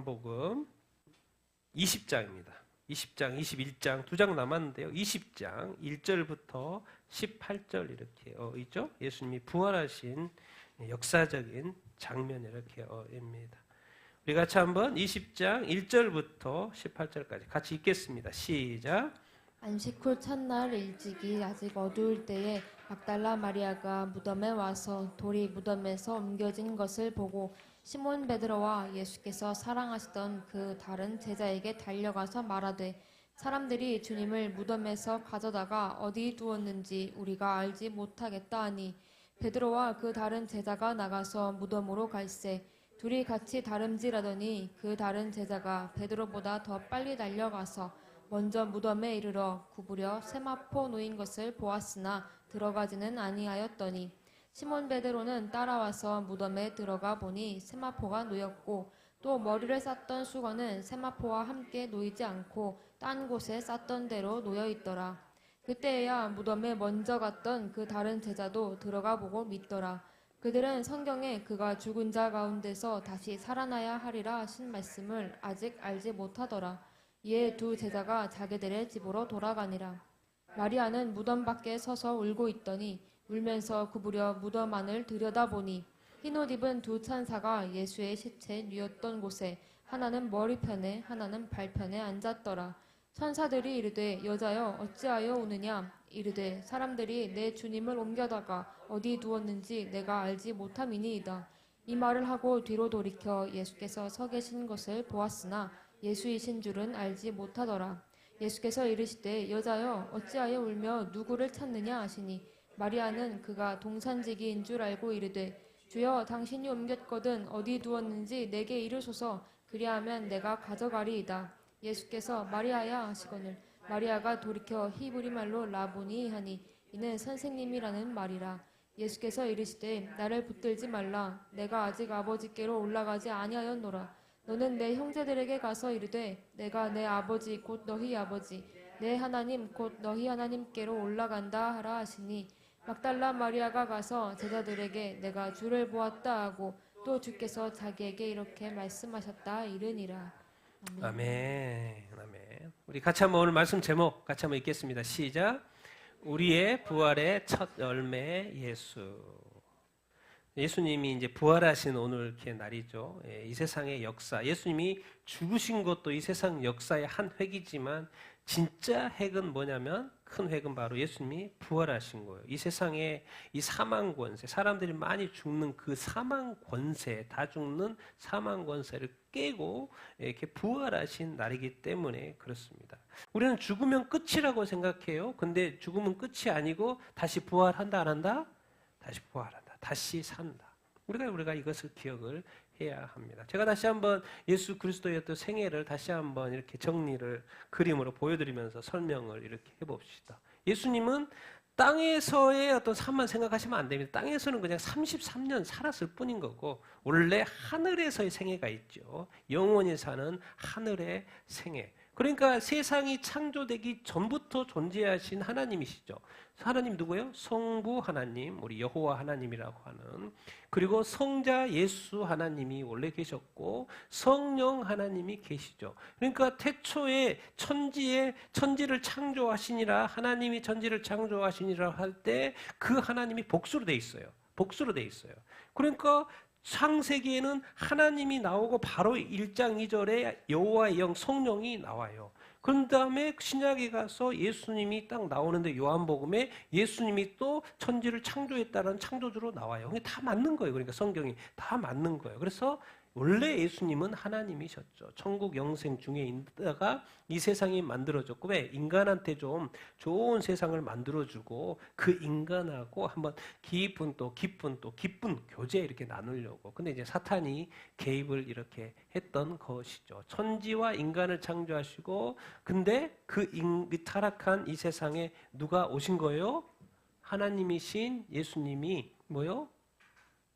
요한복음 20장입니다. 20장, 21장 두 장 남았는데요. 20장 1절부터 18절 이렇게 있죠. 예수님이 부활하신 역사적인 장면 이렇게 입니다. 우리 같이 한번 20장 1절부터 18절까지 같이 읽겠습니다. 시작. 안식 후 첫날 일찍이 아직 어두울 때에 막달라 마리아가 무덤에 와서 돌이 무덤에서 옮겨진 것을 보고 시몬 베드로와 예수께서 사랑하시던 그 다른 제자에게 달려가서 말하되 사람들이 주님을 무덤에서 가져다가 어디 두었는지 우리가 알지 못하겠다 하니 베드로와 그 다른 제자가 나가서 무덤으로 갈새 둘이 같이 다름질하더니 그 다른 제자가 베드로보다 더 빨리 달려가서 먼저 무덤에 이르러 구부려 세마포 놓인 것을 보았으나 들어가지는 아니하였더니 시몬 베드로는 따라와서 무덤에 들어가 보니 세마포가 놓였고 또 머리를 쌌던 수건은 세마포와 함께 놓이지 않고 딴 곳에 쌌던 대로 놓여 있더라. 그때야 무덤에 먼저 갔던 그 다른 제자도 들어가 보고 믿더라. 그들은 성경에 그가 죽은 자 가운데서 다시 살아나야 하리라 하신 말씀을 아직 알지 못하더라. 이에 두 제자가 자기들의 집으로 돌아가니라. 마리아는 무덤 밖에 서서 울고 있더니 울면서 구부려 무덤 안을 들여다보니 흰옷 입은 두 천사가 예수의 시체 뉘었던 곳에 하나는 머리편에 하나는 발편에 앉았더라. 천사들이 이르되 여자여 어찌하여 우느냐 이르되 사람들이 내 주님을 옮겨다가 어디 두었는지 내가 알지 못함이니이다. 이 말을 하고 뒤로 돌이켜 예수께서 서 계신 것을 보았으나 예수이신 줄은 알지 못하더라. 예수께서 이르시되 여자여 어찌하여 울며 누구를 찾느냐 하시니 마리아는 그가 동산지기인 줄 알고 이르되 주여 당신이 옮겼거든 어디 두었는지 내게 이르소서 그리하면 내가 가져가리이다. 예수께서 마리아야 하시거늘 마리아가 돌이켜 히브리 말로 라보니 하니 이는 선생님이라는 말이라. 예수께서 이르시되 나를 붙들지 말라. 내가 아직 아버지께로 올라가지 아니하였노라. 너는 내 형제들에게 가서 이르되 내가 내 아버지 곧 너희 아버지 내 하나님 곧 너희 하나님께로 올라간다 하라 하시니 막달라 마리아가 가서 제자들에게 내가 주를 보았다 하고 또 주께서 자기에게 이렇게 말씀하셨다 이르니라. 아멘. 아멘. 아멘. 우리 같이 한번 오늘 말씀 제목 같이 한번 읽겠습니다. 시작. 우리의 부활의 첫 열매 예수. 예수님이 이제 부활하신 오늘 이렇게 날이죠. 이 세상의 역사. 예수님이 죽으신 것도 이 세상 역사의 한 획이지만 진짜 획은 뭐냐면 큰 획은 바로 예수님이 부활하신 거예요. 이 세상의 이 사망 권세, 사람들이 많이 죽는 그 사망 권세, 다 죽는 사망 권세를 깨고 이렇게 부활하신 날이기 때문에 그렇습니다. 우리는 죽으면 끝이라고 생각해요. 근데 죽으면 끝이 아니고 다시 부활한다 안 한다? 다시 부활한다. 다시 산다. 우리가 이것을 기억을 해야 합니다. 제가 다시 한번 예수 그리스도의 어떤 생애를 다시 한번 이렇게 정리를 그림으로 보여드리면서 설명을 이렇게 해봅시다. 예수님은 땅에서의 어떤 삶만 생각하시면 안 됩니다. 땅에서는 그냥 33년 살았을 뿐인 거고 원래 하늘에서의 생애가 있죠. 영원히 사는 하늘의 생애. 그러니까 세상이 창조되기 전부터 존재하신 하나님이시죠. 하나님 누구예요? 성부 하나님, 우리 여호와 하나님이라고 하는, 그리고 성자 예수 하나님이 원래 계셨고 성령 하나님이 계시죠. 그러니까 태초에 천지를 창조하시니라, 하나님이 천지를 창조하시니라 할 때 그 하나님이 복수로 돼 있어요. 복수로 돼 있어요. 그러니까 창세기에는 하나님이 나오고 바로 1장 2절에 여호와의 영 성령이 나와요. 그런 다음에 신약에 가서 예수님이 딱 나오는데 요한복음에 예수님이 또 천지를 창조했다는 창조주로 나와요. 다 맞는 거예요. 그러니까 성경이 다 맞는 거예요. 그래서 원래 예수님은 하나님이셨죠. 천국 영생 중에 있다가 이 세상이 만들어졌고, 왜? 인간한테 좀 좋은 세상을 만들어주고 그 인간하고 한번 기쁜 교제 이렇게 나누려고. 근데 이제 사탄이 개입을 이렇게 했던 것이죠. 천지와 인간을 창조하시고, 근데 그 타락한 이 세상에 누가 오신 거예요? 하나님이신 예수님이 뭐요?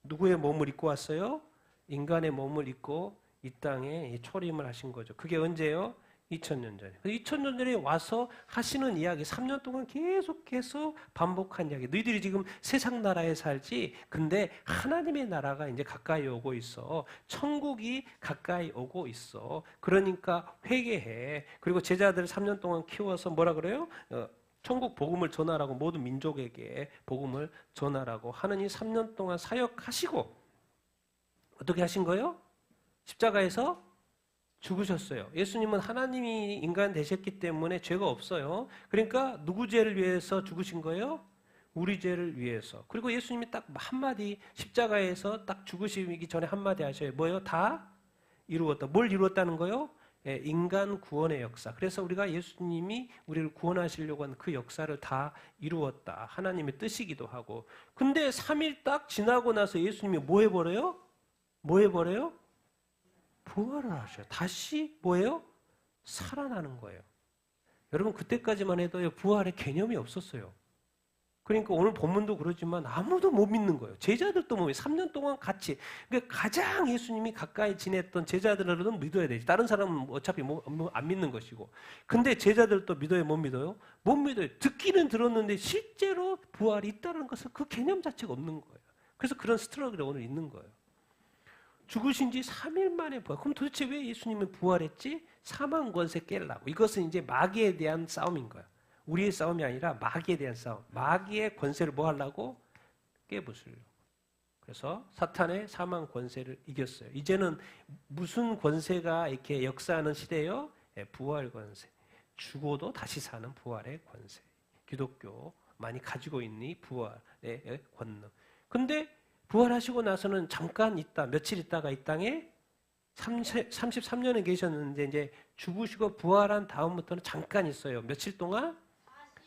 누구의 몸을 입고 왔어요? 인간의 몸을 입고 이 땅에 초림을 하신 거죠. 그게 언제요? 2000년 전에. 2000년 전에 와서 하시는 이야기, 3년 동안 계속해서 반복한 이야기. 너희들이 지금 세상 나라에 살지, 근데 하나님의 나라가 이제 가까이 오고 있어. 천국이 가까이 오고 있어. 그러니까 회개해. 그리고 제자들 3년 동안 키워서 뭐라 그래요? 천국 복음을 전하라고, 모든 민족에게 복음을 전하라고 하느니 3년 동안 사역하시고 어떻게 하신 거예요? 십자가에서 죽으셨어요. 예수님은 하나님이 인간 되셨기 때문에 죄가 없어요. 그러니까 누구 죄를 위해서 죽으신 거예요? 우리 죄를 위해서. 그리고 예수님이 딱 한마디, 십자가에서 딱 죽으시기 전에 한마디 하셔요. 뭐예요? 다 이루었다. 뭘 이루었다는 거예요? 인간 구원의 역사. 그래서 우리가 예수님이 우리를 구원하시려고 한 그 역사를 다 이루었다. 하나님의 뜻이기도 하고. 근데 3일 딱 지나고 나서 예수님이 뭐 해버려요? 뭐 해버려요? 부활을 하셔요. 다시 뭐예요? 살아나는 거예요. 여러분 그때까지만 해도 부활의 개념이 없었어요. 그러니까 오늘 본문도 그러지만 아무도 못 믿는 거예요. 제자들도 못 믿어요. 3년 동안 같이. 그러니까 가장 예수님이 가까이 지냈던 제자들은 믿어야 되지. 다른 사람은 어차피 안 믿는 것이고. 근데 제자들도 믿어요? 못 믿어요? 못 믿어요. 듣기는 들었는데 실제로 부활이 있다는 것은 그 개념 자체가 없는 거예요. 그래서 그런 스트러글이 오늘 있는 거예요. 죽으신 지 3일 만에 부활. 그럼 도대체 왜 예수님은 부활했지? 사망 권세 깨려고. 이것은 이제 마귀에 대한 싸움인 거야. 우리의 싸움이 아니라 마귀에 대한 싸움. 마귀의 권세를 뭐 하려고? 깨부수려고. 그래서 사탄의 사망 권세를 이겼어요. 이제는 무슨 권세가 이렇게 역사하는 시대예요? 부활 권세. 죽어도 다시 사는 부활의 권세. 기독교 많이 가지고 있는 이 부활의 권능. 근데 부활하시고 나서는 잠깐 있다, 며칠 있다가 이 땅에 33년에 계셨는데 이제 죽으시고 부활한 다음부터는 잠깐 있어요. 며칠 동안?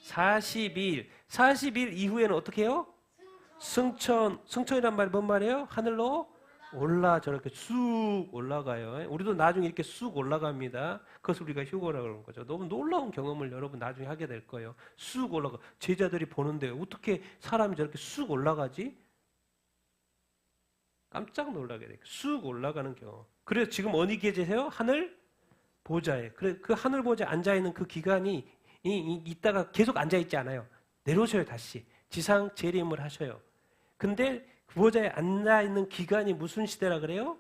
40일. 40일 이후에는 어떻게 해요? 승천. 승천이란 말이 뭔 말이에요? 하늘로 저렇게 쑥 올라가요. 우리도 나중에 이렇게 쑥 올라갑니다. 그것을 우리가 휴거라고 그러는 거죠. 너무 놀라운 경험을 여러분 나중에 하게 될 거예요. 쑥 올라가. 제자들이 보는데 어떻게 사람이 저렇게 쑥 올라가지? 깜짝 놀라게 돼요. 쑥 올라가는 경험. 그래서 지금 어디 계세요? 하늘 보좌에. 그래 그 하늘 보좌에 앉아 있는 그 기간이 있다가 계속 앉아 있지 않아요. 내려오셔요 다시. 지상 재림을 하셔요. 근데 그 보좌에 앉아 있는 기간이 무슨 시대라 그래요?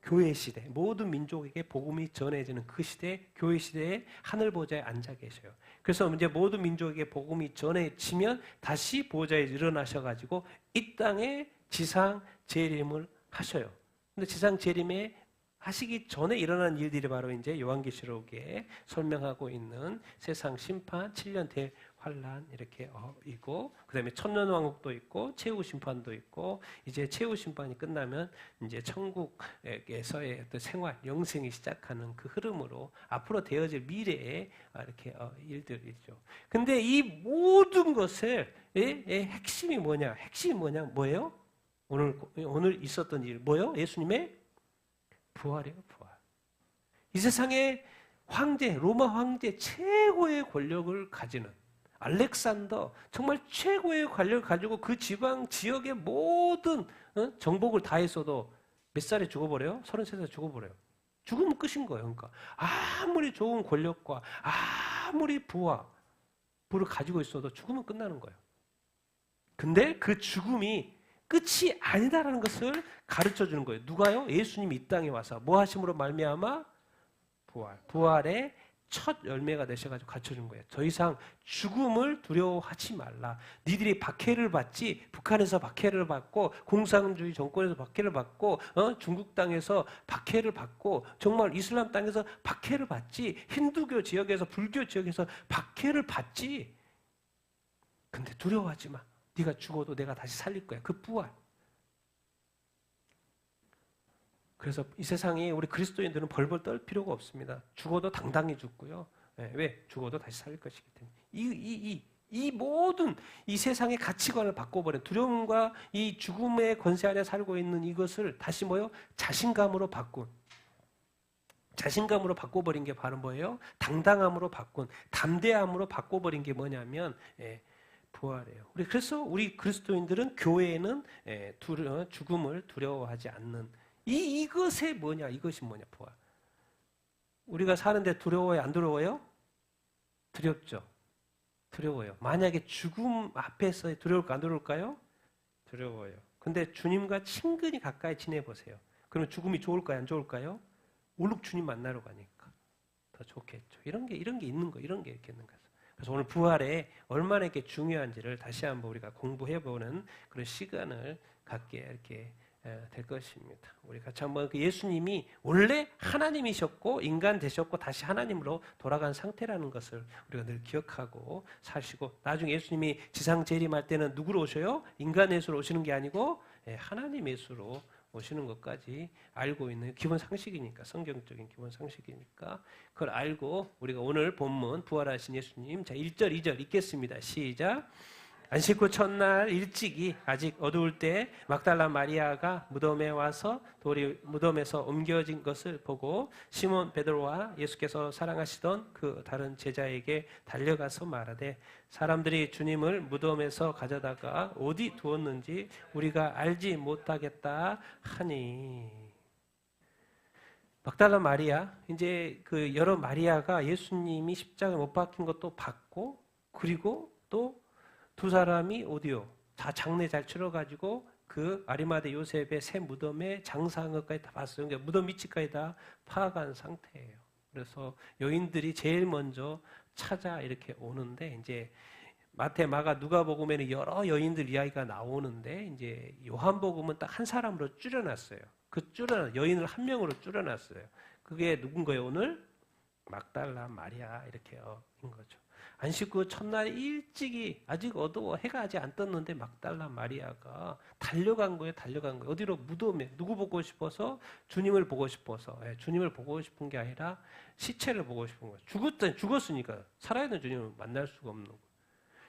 교회 시대. 모든 민족에게 복음이 전해지는 그 시대, 교회 시대에 하늘 보좌에 앉아 계셔요. 그래서 이제 모든 민족에게 복음이 전해지면 다시 보좌에 일어나셔가지고 이 땅에 지상 재림을 하셔요. 근데 지상 재림에 하시기 전에 일어난 일들이 바로 이제 요한계시록에 설명하고 있는 세상 심판, 7년 대환란 이렇게 있고, 그다음에 천년왕국도 있고, 최후 심판도 있고, 이제 최후 심판이 끝나면 이제 천국에서의 어떤 생활, 영생이 시작하는 그 흐름으로 앞으로 되어질 미래의 이렇게 일들이죠. 근데 이 모든 것을 핵심이 뭐냐? 핵심이 뭐냐? 뭐예요? 오늘 있었던 일 뭐예요? 예수님의 부활이에요, 부활. 이 세상의 황제, 로마 황제 최고의 권력을 가지는 알렉산더, 정말 최고의 권력을 가지고 그 지방 지역의 모든 정복을 다 했어도 몇 살에 죽어버려요? 33살에 죽어버려요. 죽으면 끝인 거예요. 그러니까 아무리 좋은 권력과 아무리 부를 가지고 있어도 죽으면 끝나는 거예요. 근데 그 죽음이 끝이 아니다라는 것을 가르쳐 주는 거예요. 누가요? 예수님이 이 땅에 와서 뭐 하심으로 말미암아? 부활의 첫 열매가 되셔가지고 가르쳐 준 거예요. 더 이상 죽음을 두려워하지 말라. 니들이 박해를 받지, 북한에서 박해를 받고, 공산주의 정권에서 박해를 받고, 중국 땅에서 박해를 받고, 정말 이슬람 땅에서 박해를 받지, 힌두교 지역에서, 불교 지역에서 박해를 받지. 근데 두려워하지 마. 네가 죽어도 내가 다시 살릴 거야. 그 부활. 그래서 이 세상에 우리 그리스도인들은 벌벌 떨 필요가 없습니다. 죽어도 당당히 죽고요. 왜? 죽어도 다시 살릴 것이기 때문에. 이 모든 이 세상의 가치관을 바꿔버린 두려움과 이 죽음의 권세 아래 살고 있는 이것을 다시 뭐요? 자신감으로 바꿔버린 게 바로 뭐예요? 당당함으로 바꾼, 담대함으로 바꿔버린 게 뭐냐면 부활이에요. 그래서 우리 그리스도인들은 교회에는 죽음을 두려워하지 않는 이것이 뭐냐? 부활. 우리가 사는데 두려워요? 안 두려워요? 두렵죠. 두려워요. 만약에 죽음 앞에서 두려울까 안 두려울까요? 두려워요. 근데 주님과 친근히 가까이 지내보세요. 그러면 죽음이 좋을까요? 안 좋을까요? 오죽 주님 만나러 가니까 더 좋겠죠. 이런 게 있는 거, 이런 게 있겠는 거죠. 그래서 오늘 부활에 얼마나 이렇게 중요한지를 다시 한번 우리가 공부해보는 그런 시간을 갖게 이렇게 될 것입니다. 우리 같이 한번 그 예수님이 원래 하나님이셨고 인간 되셨고 다시 하나님으로 돌아간 상태라는 것을 우리가 늘 기억하고 사시고, 나중에 예수님이 지상 재림할 때는 누구로 오셔요? 인간 예수로 오시는 게 아니고 하나님 예수로 오시는 것까지 알고 있는 기본 상식이니까, 성경적인 기본 상식이니까 그걸 알고 우리가 오늘 본문 부활하신 예수님, 자 1절 2절 읽겠습니다. 시작. 안식 후 첫날 일찍이 아직 어두울 때 막달라 마리아가 무덤에 와서 돌이 무덤에서 옮겨진 것을 보고 시몬 베드로와 예수께서 사랑하시던 그 다른 제자에게 달려가서 말하되, 사람들이 주님을 무덤에서 가져다가 어디 두었는지 우리가 알지 못하겠다 하니. 막달라 마리아, 이제 그 여러 마리아가 예수님이 십자가에 못 박힌 것도 봤고, 그리고 또 두 사람이 어디요? 다 장례 잘 치러가지고 그 아리마대 요셉의 새 무덤에 장사한 것까지 다 봤어요. 그러니까 무덤 위치까지 다 파악한 상태예요. 그래서 여인들이 제일 먼저 찾아 이렇게 오는데, 이제 마태, 마가, 누가복음에는 여러 여인들 이야기가 나오는데, 이제 요한복음은 딱 한 사람으로 줄여놨어요. 여인을 한 명으로 줄여놨어요. 그게 누군 거예요? 오늘 막달라 마리아 이렇게 인 거죠. 안식 후 첫날 일찍이 아직 어두워 해가 아직 안 떴는데 막달라 마리아가 달려간 거예요. 어디로? 무덤에. 누구 보고 싶어서? 주님을 보고 싶어서. 주님을 보고 싶은 게 아니라 시체를 보고 싶은 거예요. 죽었으니까 살아있는 주님을 만날 수가 없는 거예요.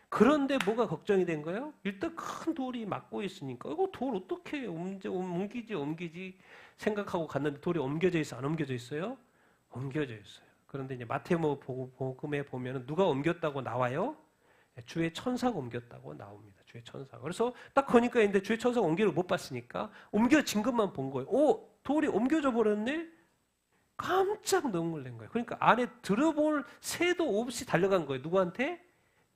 그런데 뭐가 걱정이 된 거예요? 일단 큰 돌이 막고 있으니까 이거 돌 어떻게 옮기지 생각하고 갔는데 돌이 옮겨져 있어? 안 옮겨져 있어요? 옮겨져 있어요. 그런데 이제 마태복음에 보면 누가 옮겼다고 나와요? 주의 천사가 옮겼다고 나옵니다. 주의 천사가. 그래서 딱 거니까 있는데 주의 천사가 옮기를 못 봤으니까 옮겨진 것만 본 거예요. 돌이 옮겨져 버렸네? 깜짝 놀란 거예요. 그러니까 안에 들어볼 새도 없이 달려간 거예요. 누구한테?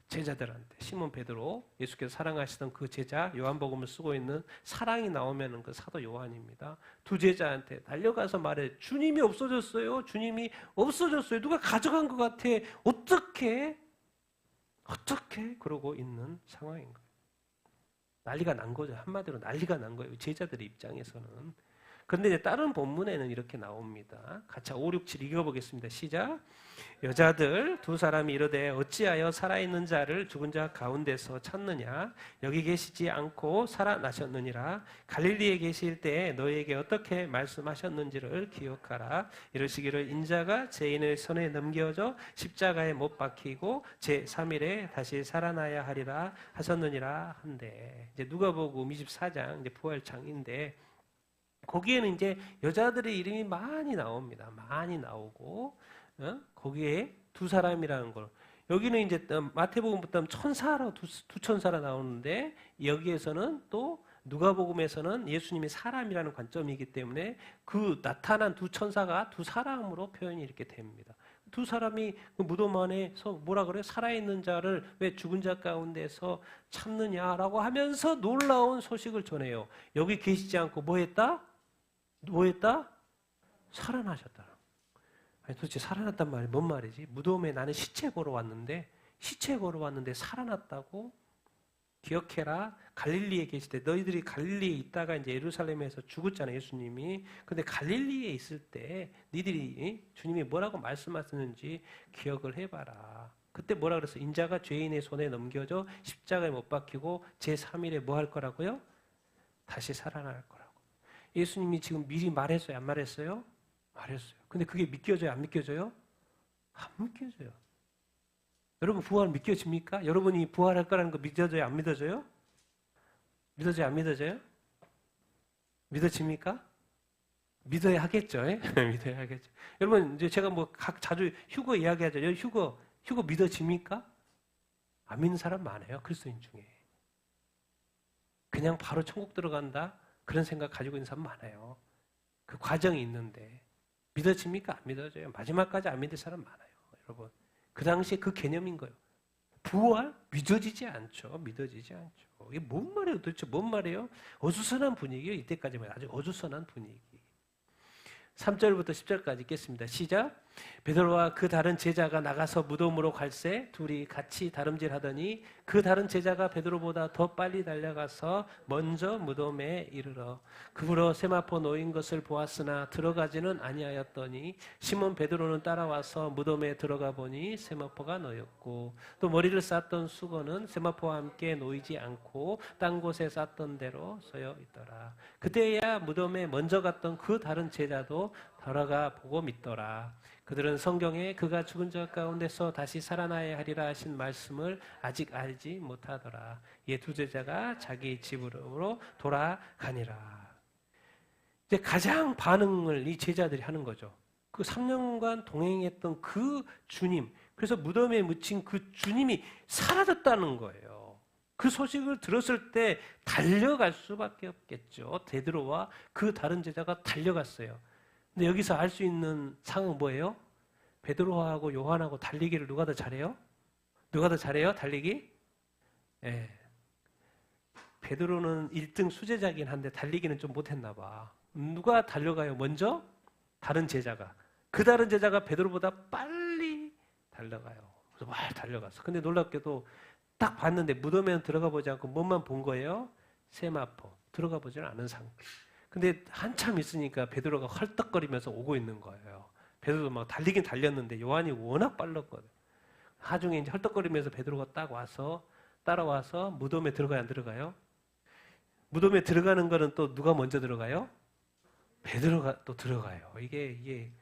제자들한테. 시몬 베드로, 예수께서 사랑하시던 그 제자, 요한복음을 쓰고 있는 사랑이 나오면 그 사도 요한입니다. 두 제자한테 달려가서 말해, 주님이 없어졌어요. 주님이 없어졌어요. 누가 가져간 것 같아. 어떻게 그러고 있는 상황인 거예요. 난리가 난 거죠. 한마디로 난리가 난 거예요. 제자들의 입장에서는. 그런데 이제 다른 본문에는 이렇게 나옵니다. 같이 5, 6, 7 읽어보겠습니다. 시작. 여자들 두 사람이 이르되 어찌하여 살아있는 자를 죽은 자 가운데서 찾느냐? 여기 계시지 않고 살아나셨느니라. 갈릴리에 계실 때 너희에게 어떻게 말씀하셨는지를 기억하라. 이르시기를 인자가 죄인의 손에 넘겨져 십자가에 못 박히고 제3일에 다시 살아나야 하리라 하셨느니라 한데, 이제 누가복음 24장 이제 부활장인데, 거기에는 이제 여자들의 이름이 많이 나옵니다. 많이 나오고, 거기에 두 사람이라는 걸. 여기는 이제 마태복음부터 천사로 두 천사로 나오는데, 여기에서는 또 누가복음에서는 예수님이 사람이라는 관점이기 때문에 그 나타난 두 천사가 두 사람으로 표현이 이렇게 됩니다. 두 사람이 그 무덤 안에서 뭐라 그래요? 살아있는 자를 왜 죽은 자 가운데서 찾느냐라고 하면서 놀라운 소식을 전해요. 여기 계시지 않고 뭐 했다? 살아나셨다. 아니, 도대체 살아났단 말이 뭔 말이지? 무덤에 나는 시체 걸어왔는데 살아났다고? 기억해라. 갈릴리에 계실 때, 너희들이 갈릴리에 있다가 이제 예루살렘에서 죽었잖아요, 예수님이. 근데 갈릴리에 있을 때 니들이 주님이 뭐라고 말씀하셨는지 기억을 해봐라. 그때 뭐라 그랬어? 인자가 죄인의 손에 넘겨져 십자가에 못 박히고 제3일에 뭐 할 거라고요? 다시 살아날 거라고. 예수님이 지금 미리 말했어요? 안 말했어요? 말했어요. 근데 그게 믿겨져요? 안 믿겨져요? 안 믿겨져요. 여러분 부활 믿겨집니까? 여러분이 부활할 거라는 거 믿어져요? 안 믿어져요? 믿어져요? 안 믿어져요? 믿어집니까? 믿어야 하겠죠. 믿어야 하겠죠. 여러분 이제 제가 뭐 자주 휴거 이야기하죠. 휴거 믿어집니까? 안 믿는 사람 많아요. 그리스도인 중에. 그냥 바로 천국 들어간다. 그런 생각 가지고 있는 사람 많아요. 그 과정이 있는데. 믿어집니까? 안 믿어져요. 마지막까지 안 믿을 사람 많아요. 여러분, 그 당시에 그 개념인 거예요. 부활? 믿어지지 않죠. 믿어지지 않죠. 이게 뭔 말이에요? 도대체 뭔 말이에요? 어수선한 분위기예요. 이때까지만 아주 어수선한 분위기. 3절부터 10절까지 읽겠습니다. 시작. 베드로와 그 다른 제자가 나가서 무덤으로 갈새 둘이 같이 다름질하더니 그 다른 제자가 베드로보다 더 빨리 달려가서 먼저 무덤에 이르러 그으로 세마포 놓인 것을 보았으나 들어가지는 아니하였더니 시몬 베드로는 따라와서 무덤에 들어가 보니 세마포가 놓였고 또 머리를 쌌던 수건은 세마포와 함께 놓이지 않고 딴 곳에 쌌던 대로 서여 있더라. 그때야 무덤에 먼저 갔던 그 다른 제자도 돌아가 보고 믿더라. 그들은 성경에 그가 죽은 자 가운데서 다시 살아나야 하리라 하신 말씀을 아직 알지 못하더라. 이에 두 제자가 자기 집으로 돌아가니라. 이제 가장 반응을 이 제자들이 하는 거죠. 그 3년간 동행했던 그 주님, 그래서 무덤에 묻힌 그 주님이 사라졌다는 거예요. 그 소식을 들었을 때 달려갈 수밖에 없겠죠. 베드로와 그 다른 제자가 달려갔어요. 근데 여기서 알 수 있는 상황은 뭐예요? 베드로하고 요한하고 달리기를 누가 더 잘해요? 누가 더 잘해요? 달리기? 예. 베드로는 1등 수제자긴 한데 달리기는 좀 못했나 봐. 누가 달려가요? 먼저? 다른 제자가. 그 다른 제자가 베드로보다 빨리 달려가요. 그래서 막 달려갔어. 근데 놀랍게도 딱 봤는데 무덤에는 들어가 보지 않고 뭐만 본 거예요? 세마포. 들어가 보지는 않은 상태. 근데 한참 있으니까 베드로가 헐떡거리면서 오고 있는 거예요. 베드로도 막 달리긴 달렸는데 요한이 워낙 빨랐거든. 하중에 이제 헐떡거리면서 베드로가 딱 와서 따라와서 무덤에 들어가요, 안 들어가요? 무덤에 들어가는 거는 또 누가 먼저 들어가요? 베드로가 또 들어가요. 이게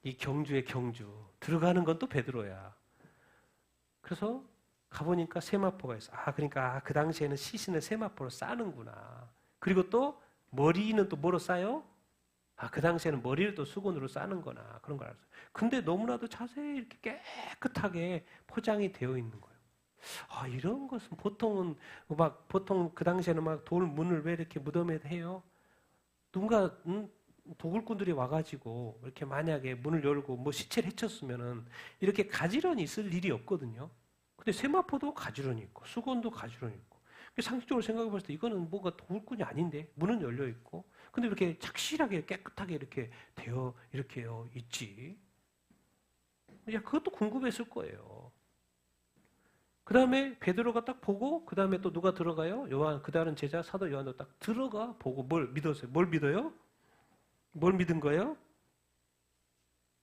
이 경주의 경주. 들어가는 건 또 베드로야. 그래서 가보니까 세마포가 있어. 그러니까 그 당시에는 시신을 세마포로 싸는구나. 그리고 또 머리는 또 뭐로 싸요? 그 당시에는 머리를 또 수건으로 싸는 거나 그런 걸 알았어요. 근데 너무나도 자세히 이렇게 깨끗하게 포장이 되어 있는 거예요. 이런 것은 보통 그 당시에는 막 돌 문을 왜 이렇게 무덤에 해요? 누군가 도굴꾼들이 와가지고 이렇게 만약에 문을 열고 뭐 시체를 해쳤으면은 이렇게 가지런히 있을 일이 없거든요. 근데 세마포도 가지런히 있고 수건도 가지런히 있고 상식적으로 생각해 봤을 때 이거는 뭔가 도굴꾼이 아닌데 문은 열려 있고 근데 이렇게 착실하게 깨끗하게 이렇게 되어 이렇게 있지. 그것도 궁금했을 거예요. 그 다음에 베드로가 딱 보고 그 다음에 또 누가 들어가요? 요한 그 다른 제자 사도 요한도 딱 들어가 보고 뭘 믿었어요? 뭘 믿어요? 뭘 믿은 거예요?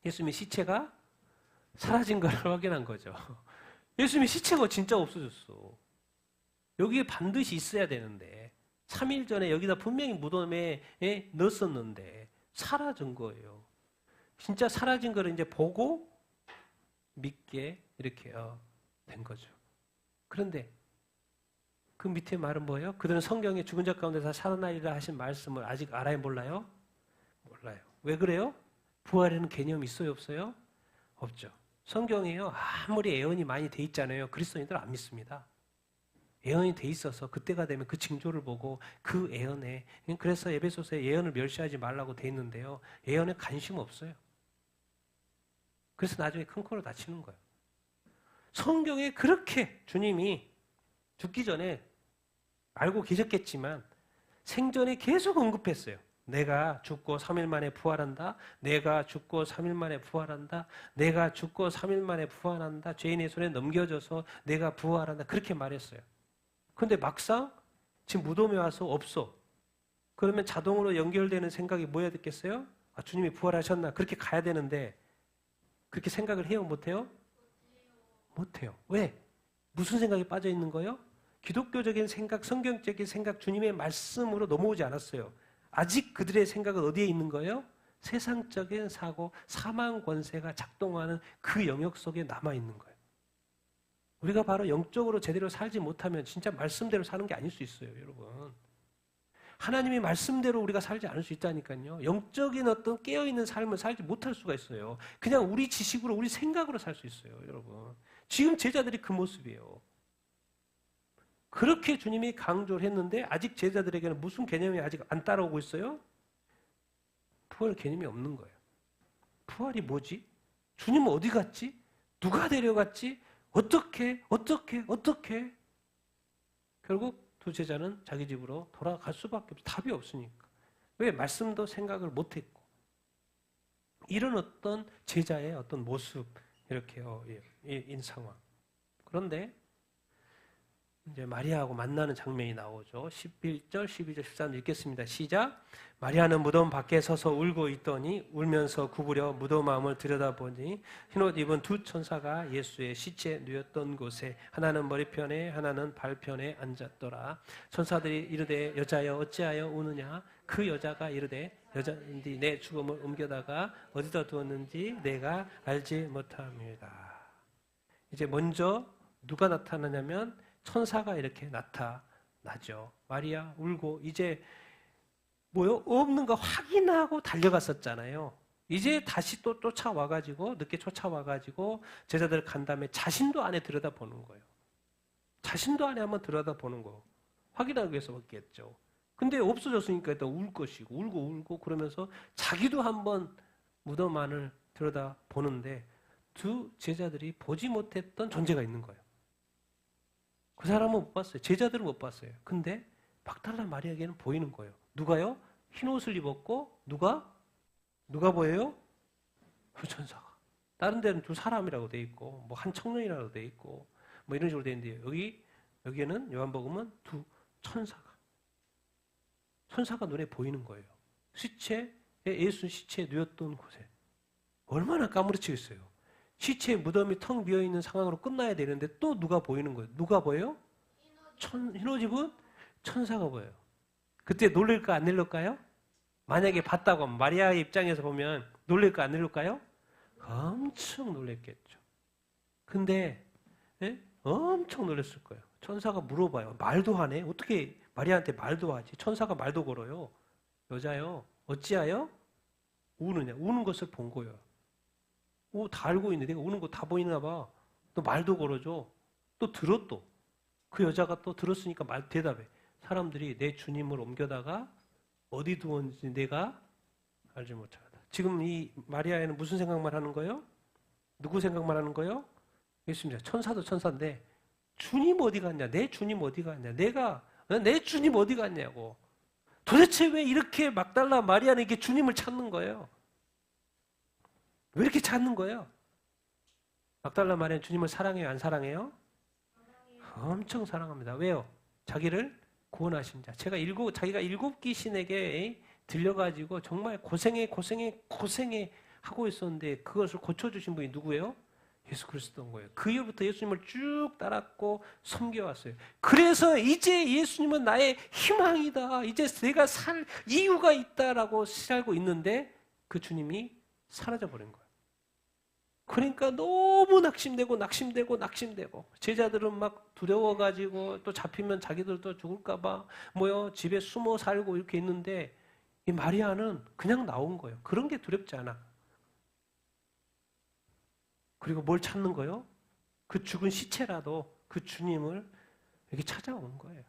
예수님의 시체가 사라진 걸 확인한 거죠. 예수님의 시체가 진짜 없어졌어. 여기에 반드시 있어야 되는데 3일 전에 여기다 분명히 무덤에 넣었었는데 사라진 거예요. 진짜 사라진 거를 이제 보고 믿게 이렇게 된 거죠. 그런데 그 밑에 말은 뭐예요? 그들은 성경에 죽은 자 가운데서 살아나리라 하신 말씀을 아직 알아요? 몰라요? 몰라요. 왜 그래요? 부활에는 개념이 있어요? 없어요? 없죠. 성경에요. 아무리 예언이 많이 돼 있잖아요. 그리스도인들 안 믿습니다. 예언이 돼 있어서 그때가 되면 그 징조를 보고 그 예언에 그래서 에베소서에 예언을 멸시하지 말라고 돼 있는데요. 예언에 관심 없어요. 그래서 나중에 큰 코로 다치는 거예요. 성경에 그렇게 주님이 죽기 전에 알고 계셨겠지만 생전에 계속 언급했어요. 내가 죽고 3일 만에 부활한다. 내가 죽고 3일 만에 부활한다. 내가 죽고 3일 만에 부활한다. 죄인의 손에 넘겨져서 내가 부활한다. 그렇게 말했어요. 근데 막상 지금 무덤에 와서 없어. 그러면 자동으로 연결되는 생각이 뭐야 됐겠어요? 주님이 부활하셨나? 그렇게 가야 되는데 그렇게 생각을 해요? 못해요? 못해요. 왜? 무슨 생각이 빠져 있는 거예요? 기독교적인 생각, 성경적인 생각, 주님의 말씀으로 넘어오지 않았어요. 아직 그들의 생각은 어디에 있는 거예요? 세상적인 사고, 사망 권세가 작동하는 그 영역 속에 남아있는 거예요. 우리가 바로 영적으로 제대로 살지 못하면 진짜 말씀대로 사는 게 아닐 수 있어요, 여러분. 하나님의 말씀대로 우리가 살지 않을 수 있다니까요. 영적인 어떤 깨어있는 삶을 살지 못할 수가 있어요. 그냥 우리 지식으로, 우리 생각으로 살 수 있어요, 여러분. 지금 제자들이 그 모습이에요. 그렇게 주님이 강조를 했는데 아직 제자들에게는 무슨 개념이 아직 안 따라오고 있어요? 부활 개념이 없는 거예요. 부활이 뭐지? 주님은 어디 갔지? 누가 데려갔지? 어떻게? 결국 두 제자는 자기 집으로 돌아갈 수밖에 없어. 답이 없으니까. 왜? 말씀도 생각을 못했고. 이런 어떤 제자의 어떤 모습, 이렇게요, 인 상황. 그런데 이제 마리아하고 만나는 장면이 나오죠. 11절, 12절, 13절 읽겠습니다. 시작. 마리아는 무덤 밖에 서서 울고 있더니 울면서 구부려 무덤 마음을 들여다보니 흰옷 입은 두 천사가 예수의 시체 누였던 곳에 하나는 머리편에 하나는 발편에 앉았더라. 천사들이 이르되 여자여 어찌하여 우느냐? 그 여자가 이르되 여자인지 내 죽음을 옮겨다가 어디다 두었는지 내가 알지 못합니다. 이제 먼저 누가 나타나냐면 천사가 이렇게 나타나죠. 마리아 울고 이제 뭐요? 없는 거 확인하고 달려갔었잖아요. 이제 다시 또 쫓아와가지고 늦게 쫓아와가지고 제자들 간 다음에 자신도 안에 들여다보는 거예요. 자신도 안에 한번 들여다보는 거 확인하기 위해서 왔겠죠. 근데 없어졌으니까 일단 울 것이고 울고 그러면서 자기도 한번 무덤 안을 들여다보는데 두 제자들이 보지 못했던 존재가 있는 거예요. 그 사람은 못 봤어요. 제자들은 못 봤어요. 근데 막달라 마리아에게는 보이는 거예요. 누가요? 흰 옷을 입었고 누가 보여요? 그 천사가. 다른 데는 두 사람이라고 돼 있고 뭐 한 청년이라고 돼 있고 뭐 이런 식으로 돼 있는데 여기에는 요한복음은 두 천사가 눈에 보이는 거예요. 예수 시체에 누였던 곳에. 얼마나 까무러치겠어요. 시체의 무덤이 텅 비어있는 상황으로 끝나야 되는데 또 누가 보이는 거예요. 누가 보여요? 흰옷 입은 천사가 보여요. 그때 놀랄까 안 놀랄까요? 만약에 봤다고 하면 마리아의 입장에서 보면 놀랄까 안 놀랄까요? 엄청 놀랐겠죠. 근데 엄청 놀랐을 거예요. 천사가 물어봐요. 말도 하네? 어떻게 마리아한테 말도 하지? 천사가 말도 걸어요. 여자요 어찌하여 우느냐? 우는 것을 본 거예요. 다 알고 있는데 내가 우는 거 다 보이나 봐. 또 말도 걸어줘. 또 들어 또. 그 여자가 또 들었으니까 대답해. 사람들이 내 주님을 옮겨다가 어디 두었는지 내가 알지 못하다. 지금 이 마리아에는 무슨 생각만 하는 거예요? 누구 생각만 하는 거예요? 예수입니다. 천사도 천사인데 주님 어디 갔냐? 내 주님 어디 갔냐? 내 주님 어디 갔냐고. 도대체 왜 이렇게 막달라 마리아는 이렇게 주님을 찾는 거예요? 왜 이렇게 찾는 거예요? 막달라 마리아는 주님을 사랑해요? 안 사랑해요? 엄청 사랑합니다. 왜요? 자기를 구원하신 자. 자기가 일곱 귀신에게 들려가지고 정말 고생해 하고 있었는데 그것을 고쳐주신 분이 누구예요? 예수 그리스도인 거예요. 그 이후부터 예수님을 쭉 따랐고 섬겨왔어요. 그래서 이제 예수님은 나의 희망이다. 이제 내가 살 이유가 있다라고 살고 있는데 그 주님이 사라져버린 거예요. 그러니까 너무 낙심되고 제자들은 막 두려워가지고 또 잡히면 자기들도 죽을까봐 집에 숨어 살고 이렇게 있는데 이 마리아는 그냥 나온 거예요. 그런 게 두렵지 않아. 그리고 뭘 찾는 거예요? 그 죽은 시체라도 그 주님을 이렇게 찾아오는 거예요.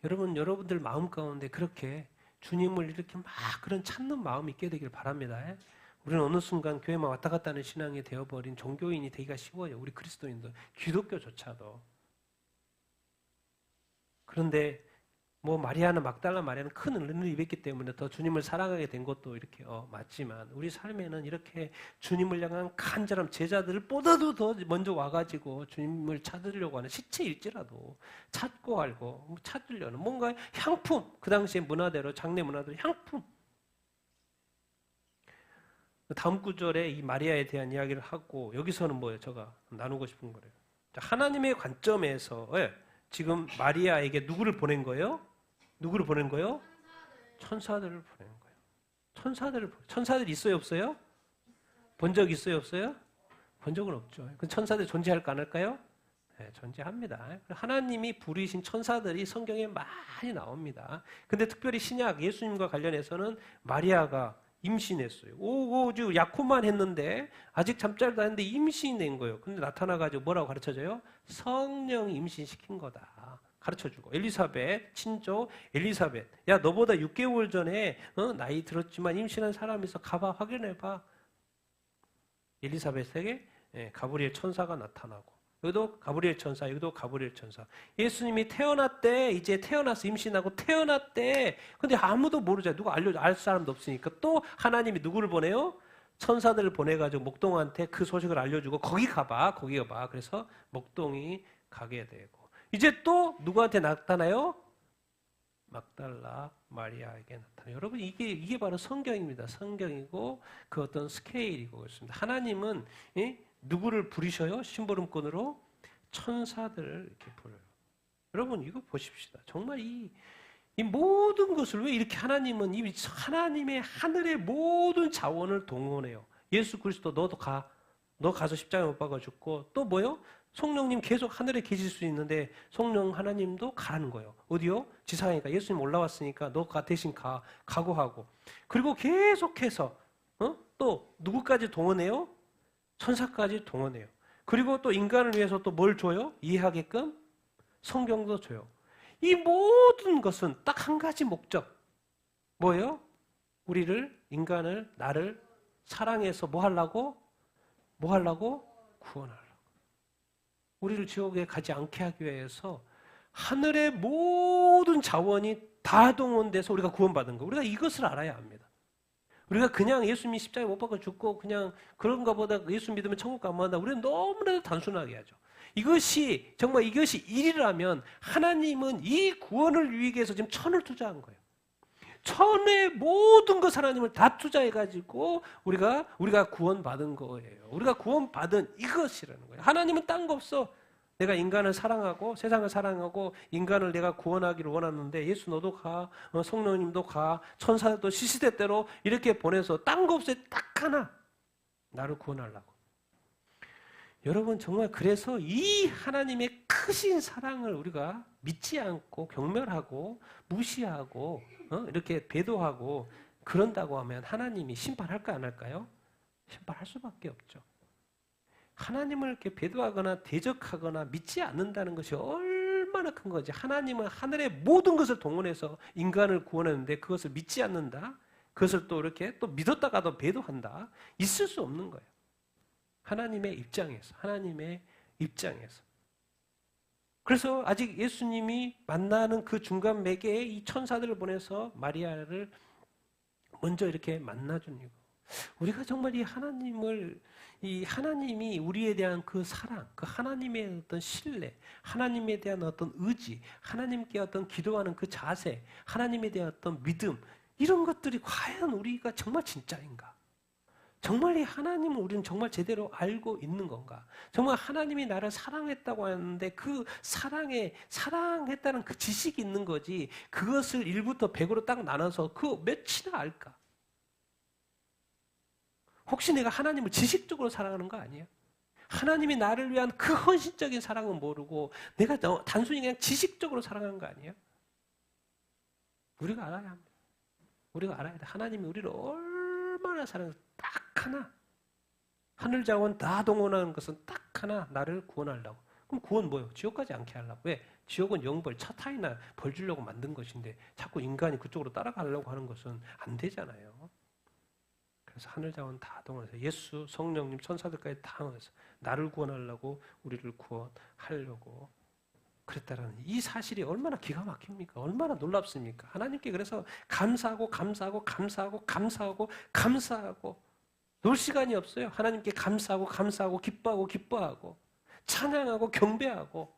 여러분들 마음 가운데 그렇게 주님을 이렇게 막 그런 찾는 마음이 있게 되길 바랍니다. 우리는 어느 순간 교회만 왔다 갔다 하는 신앙이 되어버린 종교인이 되기가 쉬워요. 우리 그리스도인도, 기독교조차도. 그런데 마리아는 막달라 마리아는 큰 은혜를 입었기 때문에 더 주님을 사랑하게 된 것도 이렇게 맞지만 우리 삶에는 이렇게 주님을 향한 간절함, 제자들을 보다도 더 먼저 와가지고 주님을 찾으려고 하는 시체일지라도 찾고 알고 찾으려는 뭔가 향품, 그 당시에 문화대로 장례 문화대로 향품. 다음 구절에 이 마리아에 대한 이야기를 하고 여기서는 뭐예요? 제가 나누고 싶은 거예요. 하나님의 관점에서 지금 마리아에게 누구를 보낸 거예요? 누구를 보낸 거예요? 천사들을 보낸 거예요. 천사들 있어요, 없어요? 본 적 있어요, 없어요? 본 적은 없죠. 그 천사들 존재할까 안 할까요? 네, 존재합니다. 하나님이 부르신 천사들이 성경에 많이 나옵니다. 근데 특별히 신약 예수님과 관련해서는 마리아가 임신했어요. 오주 약혼만 했는데 아직 잠자리도 안 했는데 임신이 된 거예요. 근데 나타나가지고 뭐라고 가르쳐줘요? 성령이 임신시킨 거다. 가르쳐주고 엘리사벳 친조 엘리사벳 야 너보다 6개월 전에 나이 들었지만 임신한 사람이 있어 가봐 확인해봐. 엘리사벳에게 가브리엘 천사가 나타나고 여기도 가브리엘 천사 여기도 가브리엘 천사. 예수님이 태어났대. 이제 태어나서 임신하고 태어났대. 근데 아무도 모르잖아. 누가 알 사람도 없으니까 또 하나님이 누구를 보내요? 천사들을 보내가지고 목동한테 그 소식을 알려주고 거기 가봐. 그래서 목동이 가게 되고 이제 또 누구한테 나타나요? 막달라 마리아에게 나타나요. 여러분 이게 바로 성경입니다. 성경이고 그 어떤 스케일이고 그렇습니다. 하나님은 누구를 부르셔요? 심부름꾼으로 천사들을 이렇게 부르요. 여러분 이거 보십시다. 정말 이 모든 것을 왜 이렇게 하나님은 하나님의 하늘의 모든 자원을 동원해요. 예수 그리스도 너도 가. 너 가서 십자가에 못 박아 죽고 또 뭐요? 성령님 계속 하늘에 계실 수 있는데 성령 하나님도 가라는 거예요. 어디요? 지상이니까 예수님 올라왔으니까 너가 대신 각오하고 그리고 계속해서 또 누구까지 동원해요? 천사까지 동원해요. 그리고 또 인간을 위해서 또 뭘 줘요? 이해하게끔 성경도 줘요. 이 모든 것은 딱 한 가지 목적. 뭐예요? 인간을, 나를 사랑해서 뭐 하려고? 구원하려고. 우리를 지옥에 가지 않게 하기 위해서 하늘의 모든 자원이 다 동원돼서 우리가 구원받은 거. 우리가 이것을 알아야 합니다. 우리가 그냥 예수님이 십자가에 못 박아 죽고 그냥 그런가 보다 예수 믿으면 천국 가면 우리는 너무나도 단순하게 하죠. 이것이 일이라면 하나님은 이 구원을 위해서 지금 천을 투자한 거예요. 천의 모든 것 하나님을 다 투자해가지고 우리가 구원받은 거예요. 우리가 구원받은 이것이라는 거예요. 하나님은 딴 거 없어. 내가 인간을 사랑하고 세상을 사랑하고 인간을 내가 구원하기를 원하는데 예수 너도 가, 성령님도 가, 천사도 시시때때로 이렇게 보내서 딴 거 없어요. 딱 하나 나를 구원하려고. 여러분 정말 그래서 이 하나님의 크신 사랑을 우리가 믿지 않고 경멸하고 무시하고 이렇게 배도하고 그런다고 하면 하나님이 심판할까 안 할까요? 심판할 수밖에 없죠. 하나님을 이렇게 배도하거나 대적하거나 믿지 않는다는 것이 얼마나 큰 거지. 하나님은 하늘의 모든 것을 동원해서 인간을 구원했는데 그것을 믿지 않는다. 그것을 또 이렇게 또 믿었다가도 배도한다. 있을 수 없는 거예요. 하나님의 입장에서. 그래서 아직 예수님이 만나는 그 중간 매개에 이 천사들을 보내서 마리아를 먼저 이렇게 만나주는 거. 우리가 정말 이 하나님이 우리에 대한 그 사랑, 그 하나님의 어떤 신뢰, 하나님에 대한 어떤 의지, 하나님께 어떤 기도하는 그 자세, 하나님에 대한 어떤 믿음, 이런 것들이 과연 우리가 정말 진짜인가? 정말 이 하나님을 우리는 정말 제대로 알고 있는 건가? 정말 하나님이 나를 사랑했다고 하는데 그 사랑했다는 그 지식이 있는 거지 그것을 1부터 100으로 딱 나눠서 그 몇이나 알까? 혹시 내가 하나님을 지식적으로 사랑하는 거 아니에요? 하나님이 나를 위한 그 헌신적인 사랑은 모르고 내가 단순히 그냥 지식적으로 사랑하는 거 아니에요? 우리가 알아야 합니다. 우리가 알아야 돼. 하나님이 우리를 얼마나 사랑해서 딱 하나 하늘 자원 다 동원하는 것은 딱 하나 나를 구원하려고. 그럼 구원 뭐예요? 지옥 가지 않게 하려고. 왜? 지옥은 영벌, 차타이나 벌 주려고 만든 것인데 자꾸 인간이 그쪽으로 따라가려고 하는 것은 안 되잖아요. 그래서 하늘 자원 다 동원해서 예수, 성령님, 천사들까지 다 동원해서 나를 구원하려고 우리를 구원하려고 그랬다라는 이 사실이 얼마나 기가 막힙니까? 얼마나 놀랍습니까? 하나님께 그래서 감사하고 놀 시간이 없어요. 하나님께 감사하고 기뻐하고 찬양하고 경배하고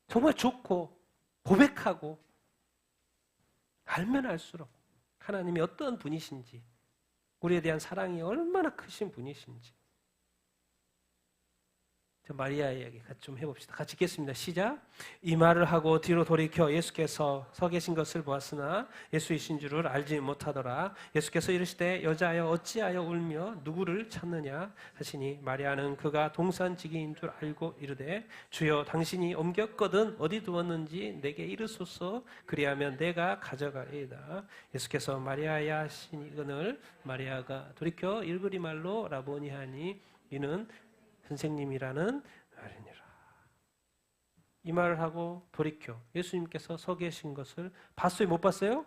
정말 좋고 고백하고 알면 알수록 하나님이 어떤 분이신지 우리에 대한 사랑이 얼마나 크신 분이신지 마리아 이야기 같이 좀 해봅시다. 같이 읽겠습니다. 시작. 이 말을 하고 뒤로 돌이켜 예수께서 서 계신 것을 보았으나 예수이신 줄을 알지 못하더라. 예수께서 이르시되 여자여 어찌하여 울며 누구를 찾느냐 하시니 마리아는 그가 동산지기인 줄 알고 이르되 주여 당신이 옮겼거든 어디 두었는지 내게 이르소서 그리하면 내가 가져가리이다. 예수께서 마리아야 하시니거늘 마리아가 돌이켜 일그리 말로 라보니 하니 이는 선생님이라는 말이니라. 이 말을 하고 돌이켜 예수님께서 서 계신 것을 봤어요? 못 봤어요?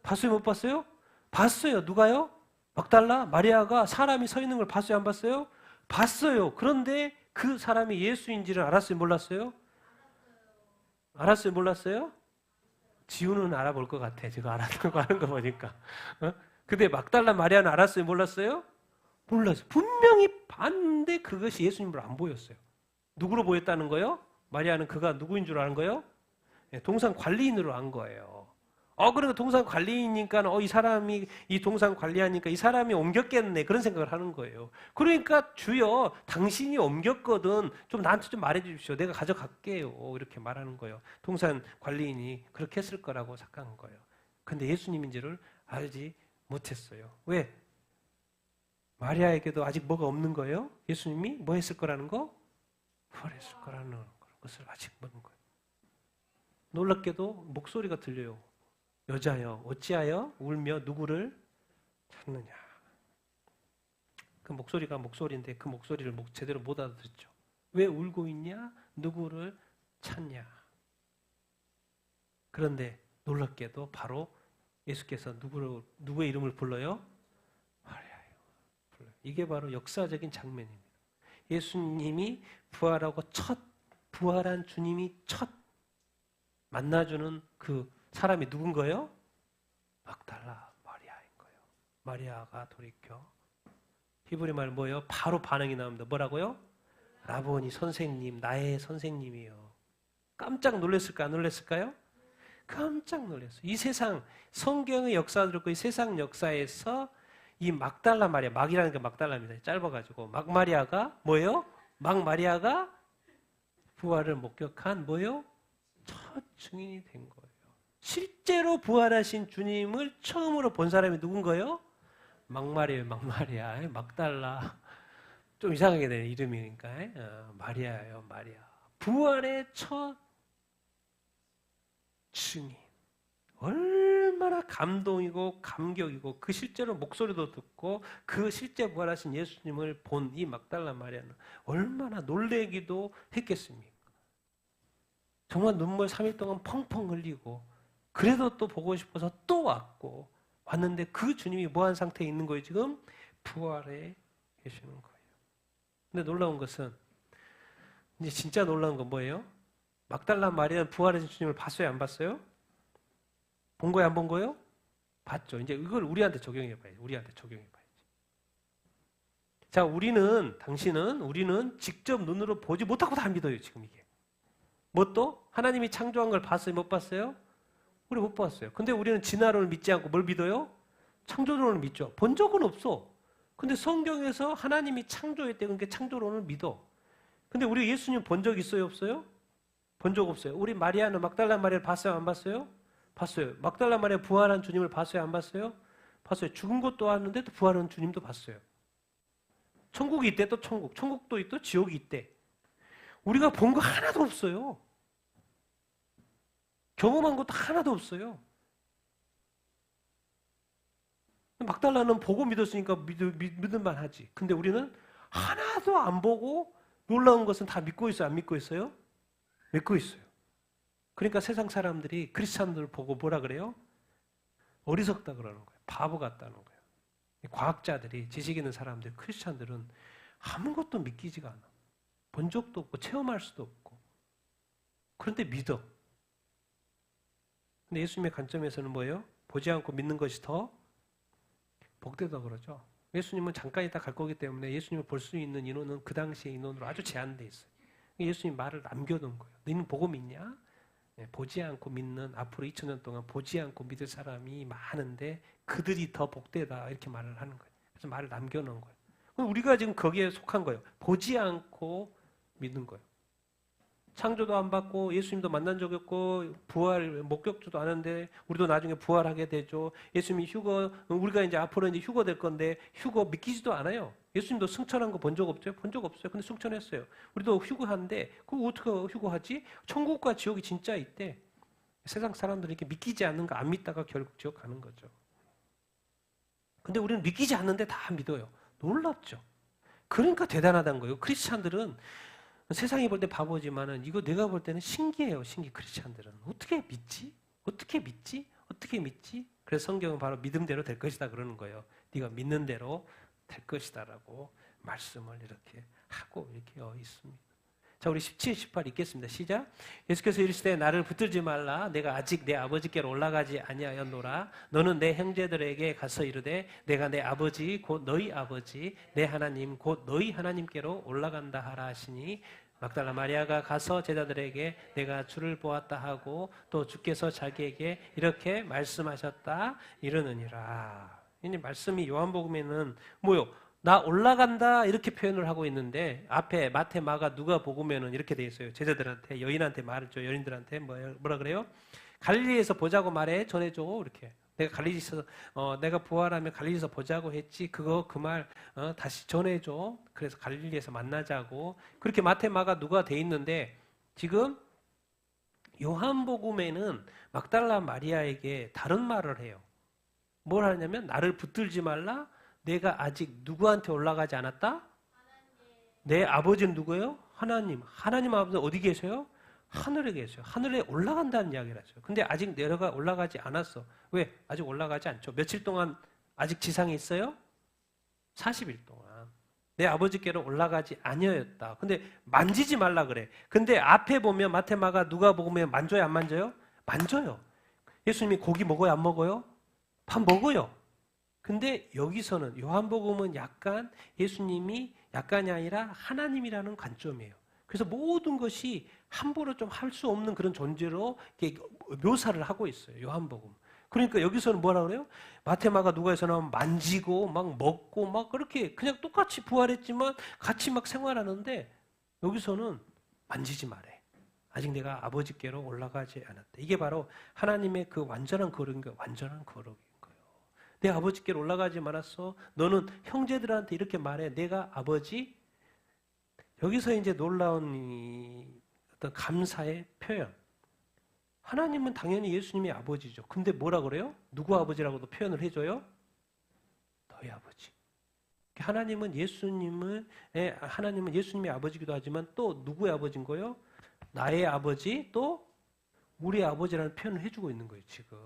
봤어요? 못 봤어요? 봤어요. 누가요? 막달라 마리아가 사람이 서 있는 걸 봤어요? 안 봤어요? 봤어요. 그런데 그 사람이 예수인지를 알았어요? 몰랐어요? 알았어요? 몰랐어요? 지우는 알아볼 것 같아. 제가 알았다고 하는 거 보니까. 근데 막달라 마리아는 알았어요? 몰랐어요? 몰랐어요. 분명히 봤는데 그것이 예수님으로 안 보였어요. 누구로 보였다는 거예요? 마리아는 그가 누구인 줄 아는 거예요? 동산 관리인으로 안 거예요. 그러니까 동산 관리인이니까 이 사람이 이 동산 관리하니까 이 사람이 옮겼겠네 그런 생각을 하는 거예요. 그러니까 주여 당신이 옮겼거든 좀 나한테 좀 말해 주십시오. 내가 가져갈게요. 이렇게 말하는 거예요. 동산 관리인이 그렇게 했을 거라고 생각한 거예요. 근데 예수님인지를 알지 못했어요. 왜? 마리아에게도 아직 뭐가 없는 거예요? 예수님이 뭐 했을 거라는 거? 부활했을 거라는 것을 아직 모르는 거예요. 놀랍게도 목소리가 들려요. 여자여 어찌하여 울며 누구를 찾느냐. 그 목소리가 목소리인데 그 목소리를 제대로 못 알아듣죠. 왜 울고 있냐? 누구를 찾냐. 그런데 놀랍게도 바로 예수께서 누구의 이름을 불러요? 마리아예요. 이게 바로 역사적인 장면입니다. 예수님이 부활하고 부활한 주님이 첫 만나주는 그 사람이 누군 거예요? 막달라 마리아인 거예요. 마리아가 돌이켜 히브리 말 뭐예요? 바로 반응이 나옵니다. 뭐라고요? 라보니 선생님, 나의 선생님이요. 깜짝 놀랐을까 안 놀랐을까요? 깜짝 놀랐어요. 이 세상 성경의 역사를 듣고 이 세상 역사에서 이 막달라 마리아, 막이라는 게 막달라입니다. 짧아가지고 막 마리아가 뭐예요? 막 마리아가 부활을 목격한 뭐예요? 첫 증인이 된 거예요. 실제로 부활하신 주님을 처음으로 본 사람이 누군 거예요? 막마리아예요. 막마리아. 막달라. 좀 이상하게 되는 이름이니까. 마리아예요. 마리아. 부활의 첫 증인. 얼마나 감동이고 감격이고 그 실제로 목소리도 듣고 그 실제 부활하신 예수님을 본 이 막달라 마리아는 얼마나 놀래기도 했겠습니까? 정말 눈물 3일 동안 펑펑 흘리고 그래도 또 보고 싶어서 또 왔는데 그 주님이 뭐한 상태에 있는 거예요 지금? 부활해 계시는 거예요. 근데 놀라운 것은 이제 진짜 놀라운 건 뭐예요? 막달라 마리아는 부활하신 주님을 봤어요 안 봤어요? 본 거예요 안 본 거예요? 봤죠. 이제 이걸 우리한테 적용해 봐야지. 자, 우리는 직접 눈으로 보지 못하고 다 믿어요 지금 이게. 뭣도? 하나님이 창조한 걸 봤어요 못 봤어요? 우리 못 봤어요. 근데 우리는 진화론을 믿지 않고 뭘 믿어요? 창조론을 믿죠. 본 적은 없어. 근데 성경에서 하나님이 창조했대. 그러니까 창조론을 믿어. 근데 우리 예수님 본 적 있어요 없어요? 본 적 없어요. 우리 마리아는 막달라 마리아를 봤어요 안 봤어요? 봤어요. 막달라 마리아 부활한 주님을 봤어요 안 봤어요? 봤어요. 죽은 것도 왔는데 또 부활한 주님도 봤어요. 천국이 있대 또 천국도 있고 지옥이 있대. 우리가 본 거 하나도 없어요. 경험한 것도 하나도 없어요. 막달라는 보고 믿었으니까 믿을만 하지. 근데 우리는 하나도 안 보고 놀라운 것은 다 믿고 있어요? 안 믿고 있어요? 믿고 있어요. 그러니까 세상 사람들이 크리스찬들 보고 뭐라 그래요? 어리석다 그러는 거예요. 바보 같다는 거예요. 과학자들이, 지식 있는 사람들, 크리스찬들은 아무것도 믿기지가 않아. 본 적도 없고 체험할 수도 없고. 그런데 믿어. 근데 예수님의 관점에서는 뭐예요? 보지 않고 믿는 것이 더 복되다 그러죠. 예수님은 잠깐 있다 갈 거기 때문에 예수님을 볼 수 있는 인원은 그 당시의 인원으로 아주 제한되어 있어요. 예수님 말을 남겨놓은 거예요. 너희는 보고 믿냐? 보지 않고 믿는 앞으로 2000년 동안 보지 않고 믿을 사람이 많은데 그들이 더 복되다 이렇게 말을 하는 거예요. 그래서 말을 남겨놓은 거예요. 우리가 지금 거기에 속한 거예요. 보지 않고 믿는 거예요. 창조도 안 받고 예수님도 만난 적이 없고 부활 목격지도 않은데 우리도 나중에 부활하게 되죠. 예수님이 우리가 이제 앞으로 이제 휴거 될 건데 휴거 믿기지도 않아요. 예수님도 승천한 거 본 적 없죠? 본 적 없어요. 근데 승천했어요. 우리도 휴거한데 그거 어떻게 휴거하지? 천국과 지옥이 진짜 있대. 세상 사람들이 이렇게 믿기지 않는 거 안 믿다가 결국 지옥 가는 거죠. 근데 우리는 믿기지 않는데 다 믿어요. 놀랍죠. 그러니까 대단하다는 거예요. 크리스찬들은 세상이 볼 때 바보지만은 이거 내가 볼 때는 신기해요. 크리스찬들은. 어떻게 믿지? 어떻게 믿지? 어떻게 믿지? 그래서 성경은 바로 믿음대로 될 것이다 그러는 거예요. 네가 믿는 대로 될 것이다라고 말씀을 이렇게 하고 이렇게 있습니다. 자, 우리 17, 18 읽겠습니다. 시작. 예수께서 이르시되 나를 붙들지 말라. 내가 아직 내 아버지께로 올라가지 아니하였노라. 너는 내 형제들에게 가서 이르되 내가 내 아버지 곧 너희 아버지 내 하나님 곧 너희 하나님께로 올라간다 하라 하시니 막달라 마리아가 가서 제자들에게 내가 주를 보았다 하고 또 주께서 자기에게 이렇게 말씀하셨다 이러느니라. 이 말씀이 요한복음에는 뭐요? 나 올라간다 이렇게 표현을 하고 있는데 앞에 마태, 마가, 누가 복음에는 이렇게 돼 있어요. 제자들한테 여인한테 말했죠. 여인들한테 뭐라 그래요? 갈릴리에서 보자고 말해 전해줘 이렇게. 내가 갈릴리에서 내가 부활하면 갈릴리에서 보자고 했지. 그거 그 말 다시 전해줘. 그래서 갈릴리에서 만나자고. 그렇게 마태, 마가, 누가 돼 있는데 지금 요한복음에는 막달라 마리아에게 다른 말을 해요. 뭘 하냐면 나를 붙들지 말라. 내가 아직 누구한테 올라가지 않았다? 내 아버지는 누구예요? 하나님. 하나님 아버지는 어디 계세요? 하늘에 계세요. 하늘에 올라간다는 이야기를 하죠. 근데 아직 올라가지 않았어. 왜? 아직 올라가지 않죠. 며칠 동안 아직 지상에 있어요? 40일 동안. 내 아버지께로 올라가지 아니었다. 근데 만지지 말라 그래. 근데 앞에 보면 마테마가 누가 보면 만져요, 안 만져요? 만져요. 예수님이 고기 먹어요, 안 먹어요? 밥 먹어요. 근데 여기서는 요한복음은 약간 예수님이 약간이 아니라 하나님이라는 관점이에요. 그래서 모든 것이 함부로 좀 할 수 없는 그런 존재로 이렇게 묘사를 하고 있어요. 요한복음. 그러니까 여기서는 뭐라 그래요? 마테마가 누가에서는 만지고 막 먹고 막 그렇게 그냥 똑같이 부활했지만 같이 막 생활하는데 여기서는 만지지 말해. 아직 내가 아버지께로 올라가지 않았다. 이게 바로 하나님의 그 완전한 거룩인 거예요. 완전한 거룩인 거예요. 내 아버지께로 올라가지 말았어. 너는 형제들한테 이렇게 말해. 내가 아버지. 여기서 이제 놀라운 이 어떤 감사의 표현. 하나님은 당연히 예수님의 아버지죠. 근데 뭐라 그래요? 누구 아버지라고도 표현을 해줘요? 너희 아버지. 하나님은 예수님의 아버지기도 하지만 또 누구의 아버지인 거예요? 나의 아버지 또 우리 아버지라는 표현을 해주고 있는 거예요. 지금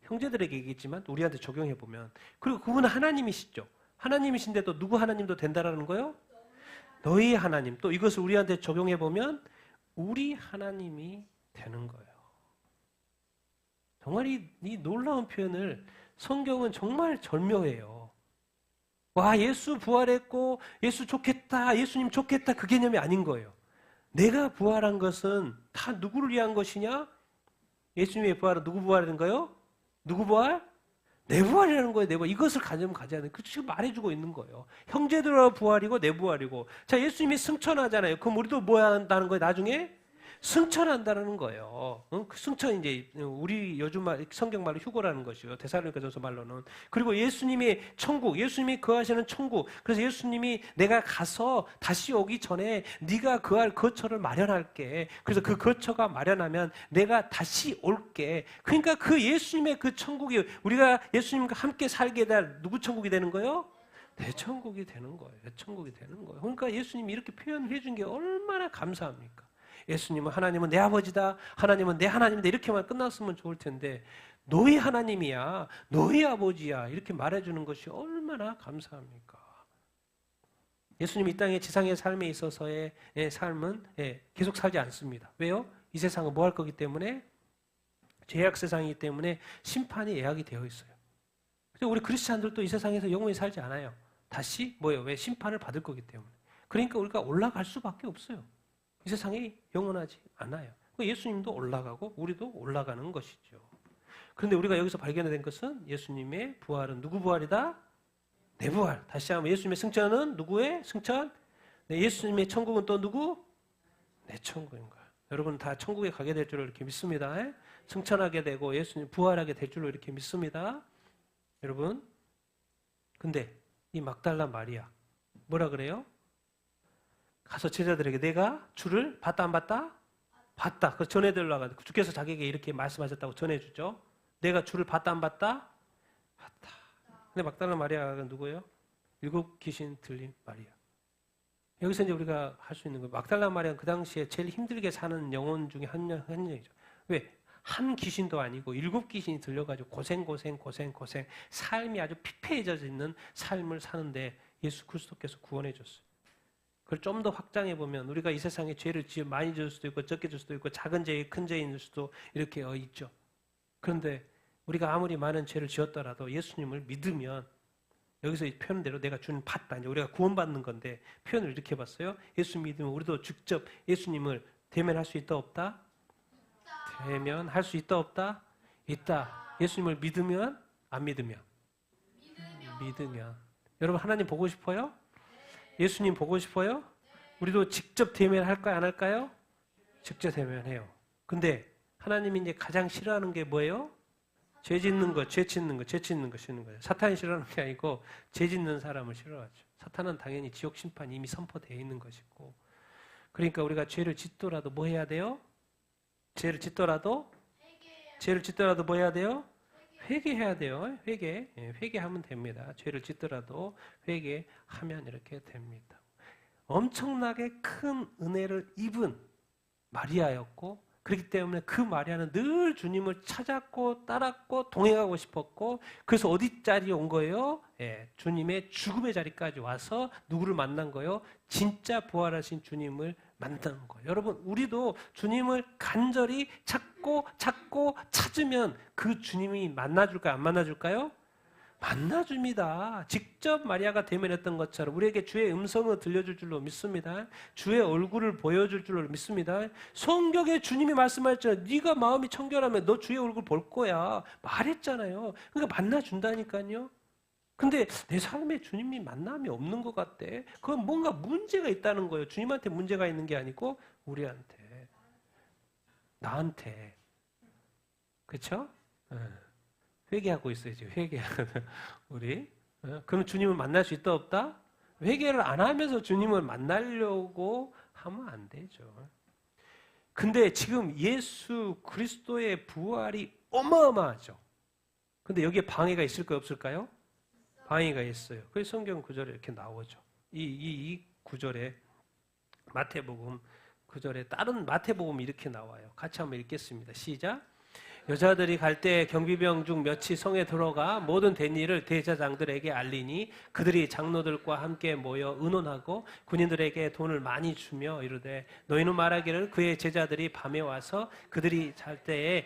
형제들에게 얘기했지만 우리한테 적용해 보면 그리고 그분은 하나님이시죠. 하나님이신데 또 누구 하나님도 된다라는 거예요? 너희 하나님. 또 이것을 우리한테 적용해 보면 우리 하나님이 되는 거예요. 정말 이 놀라운 표현을 성경은 정말 절묘해요. 와, 예수 부활했고 예수 좋겠다, 예수님 좋겠다 그 개념이 아닌 거예요. 내가 부활한 것은 다 누구를 위한 것이냐? 예수님의 부활은 누구 부활인가요? 누구 부활? 내 부활이라는 거예요. 내 부활. 이것을 가져야 되는. 그 지금 말해주고 있는 거예요. 형제들의 부활이고 내 부활이고. 자, 예수님이 승천하잖아요. 그럼 우리도 뭐 한다는 거예요? 나중에 승천한다는 거예요. 그 승천 이제 우리 요즘 말 성경 말로 휴거라는 것이요. 데살로니가전서 말로는. 그리고 예수님의 천국, 예수님이 거하시는 천국. 그래서 예수님이 내가 가서 다시 오기 전에 네가 거할 거처를 마련할게. 그래서 그 거처가 마련하면 내가 다시 올게. 그러니까 그 예수님의 그 천국이 우리가 예수님과 함께 살게 될 누구 천국이 되는 거예요? 내 천국이 되는 거예요. 내 천국이 되는 거예요. 그러니까 예수님이 이렇게 표현을 해준 게 얼마나 감사합니까? 예수님은 하나님은 내 아버지다. 하나님은 내 하나님이다. 이렇게만 끝났으면 좋을 텐데 너희 하나님이야. 너희 아버지야. 이렇게 말해주는 것이 얼마나 감사합니까? 예수님이 이 땅의 지상의 삶에 있어서의 삶은 계속 살지 않습니다. 왜요? 이 세상은 뭐 할 거기 때문에 죄악 세상이기 때문에 심판이 예약이 되어 있어요. 그래서 우리 크리스찬들도 이 세상에서 영원히 살지 않아요. 다시 뭐예요? 왜? 심판을 받을 거기 때문에. 그러니까 우리가 올라갈 수밖에 없어요. 이 세상이 영원하지 않아요. 예수님도 올라가고 우리도 올라가는 것이죠. 그런데 우리가 여기서 발견된 것은 예수님의 부활은 누구 부활이다? 내 부활. 다시 한번 예수님의 승천은 누구의 승천? 예수님의 천국은 또 누구? 내 천국인 거야. 여러분 다 천국에 가게 될 줄로 이렇게 믿습니다. 승천하게 되고 예수님 부활하게 될 줄로 이렇게 믿습니다. 여러분. 근데 이 막달라 마리아 뭐라 그래요? 가서 제자들에게 내가 주를 봤다 안 봤다? 봤다. 그래서 전해드리려고 주께서 자기에게 이렇게 말씀하셨다고 전해주죠. 내가 주를 봤다 안 봤다? 봤다. 근데 막달라 마리아가 누구예요? 일곱 귀신 들린 마리아. 여기서 이제 우리가 할 수 있는 거, 막달라 마리아는 그 당시에 제일 힘들게 사는 영혼 중에 한 명이죠. 왜? 한 귀신도 아니고 7귀신이 들려가지고 고생, 삶이 아주 피폐해져 있는 삶을 사는데 예수 그리스도께서 구원해 줬어요. 그걸 좀 더 확장해 보면 우리가 이 세상에 죄를 많이 지을 수도 있고 적게 질 수도 있고 작은 죄, 큰 죄일 수도 이렇게 있죠. 그런데 우리가 아무리 많은 죄를 지었더라도 예수님을 믿으면, 여기서 이 표현대로 내가 주님 받다, 이제 우리가 구원받는 건데 표현을 이렇게 해봤어요. 예수 믿으면 우리도 직접 예수님을 대면할 수 있다 없다? 대면할 수 있다 없다? 있다. 예수님을 믿으면 안 믿으면? 믿으면. 여러분 하나님 보고 싶어요? 예수님 보고 싶어요? 우리도 직접 대면할까요? 안 할까요? 직접 대면해요. 근데 하나님이 이제 가장 싫어하는 게 뭐예요? 죄 짓는 거, 죄 짓는 거 싫어하는 거예요. 사탄이 싫어하는 게 아니고 죄 짓는 사람을 싫어하죠. 사탄은 당연히 지옥 심판이 이미 선포되어 있는 것이고. 그러니까 우리가 죄를 짓더라도 뭐 해야 돼요? 죄를 짓더라도 뭐 해야 돼요? 회개해야 돼요. 회개하면 됩니다. 죄를 짓더라도 회개하면 이렇게 됩니다. 엄청나게 큰 은혜를 입은 마리아였고, 그렇기 때문에 그 마리아는 늘 주님을 찾았고 따랐고 동행하고 싶었고, 그래서 어디 자리에 온 거예요? 주님의 죽음의 자리까지 와서 누구를 만난 거예요? 진짜 부활하신 주님을 만나는 거예요. 여러분, 우리도 주님을 간절히 찾고 찾으면 그 주님이 만나줄까요? 안 만나줄까요? 만나줍니다. 직접 마리아가 대면했던 것처럼 우리에게 주의 음성을 들려줄 줄로 믿습니다. 주의 얼굴을 보여줄 줄로 믿습니다. 성경에 주님이 말씀하셨잖아요. 네가 마음이 청결하면 너 주의 얼굴 볼 거야. 말했잖아요. 그러니까 만나준다니까요. 근데 내 삶에 주님이 만남이 없는 것 같대. 그건 뭔가 문제가 있다는 거예요. 주님한테 문제가 있는 게 아니고 우리한테, 나한테. 그렇죠? 회개하고 있어야지. 회개하거든. 우리. 그럼 주님을 만날 수 있다 없다? 회개를 안 하면서 주님을 만나려고 하면 안 되죠. 근데 지금 예수 그리스도의 부활이 어마어마하죠. 근데 여기에 방해가 있을까요, 없을까요? 방해가 있어요. 그래서 성경 구절에 이렇게 나오죠. 이 구절에 마태복음 구절에 다른 마태복음이 이렇게 나와요. 같이 한번 읽겠습니다. 시작. 여자들이 갈 때 경비병 중 몇이 성에 들어가 모든 된 일을 대제사장들에게 알리니 그들이 장로들과 함께 모여 의논하고 군인들에게 돈을 많이 주며 이르되 너희는 말하기를 그의 제자들이 밤에 와서 그들이 잘 때에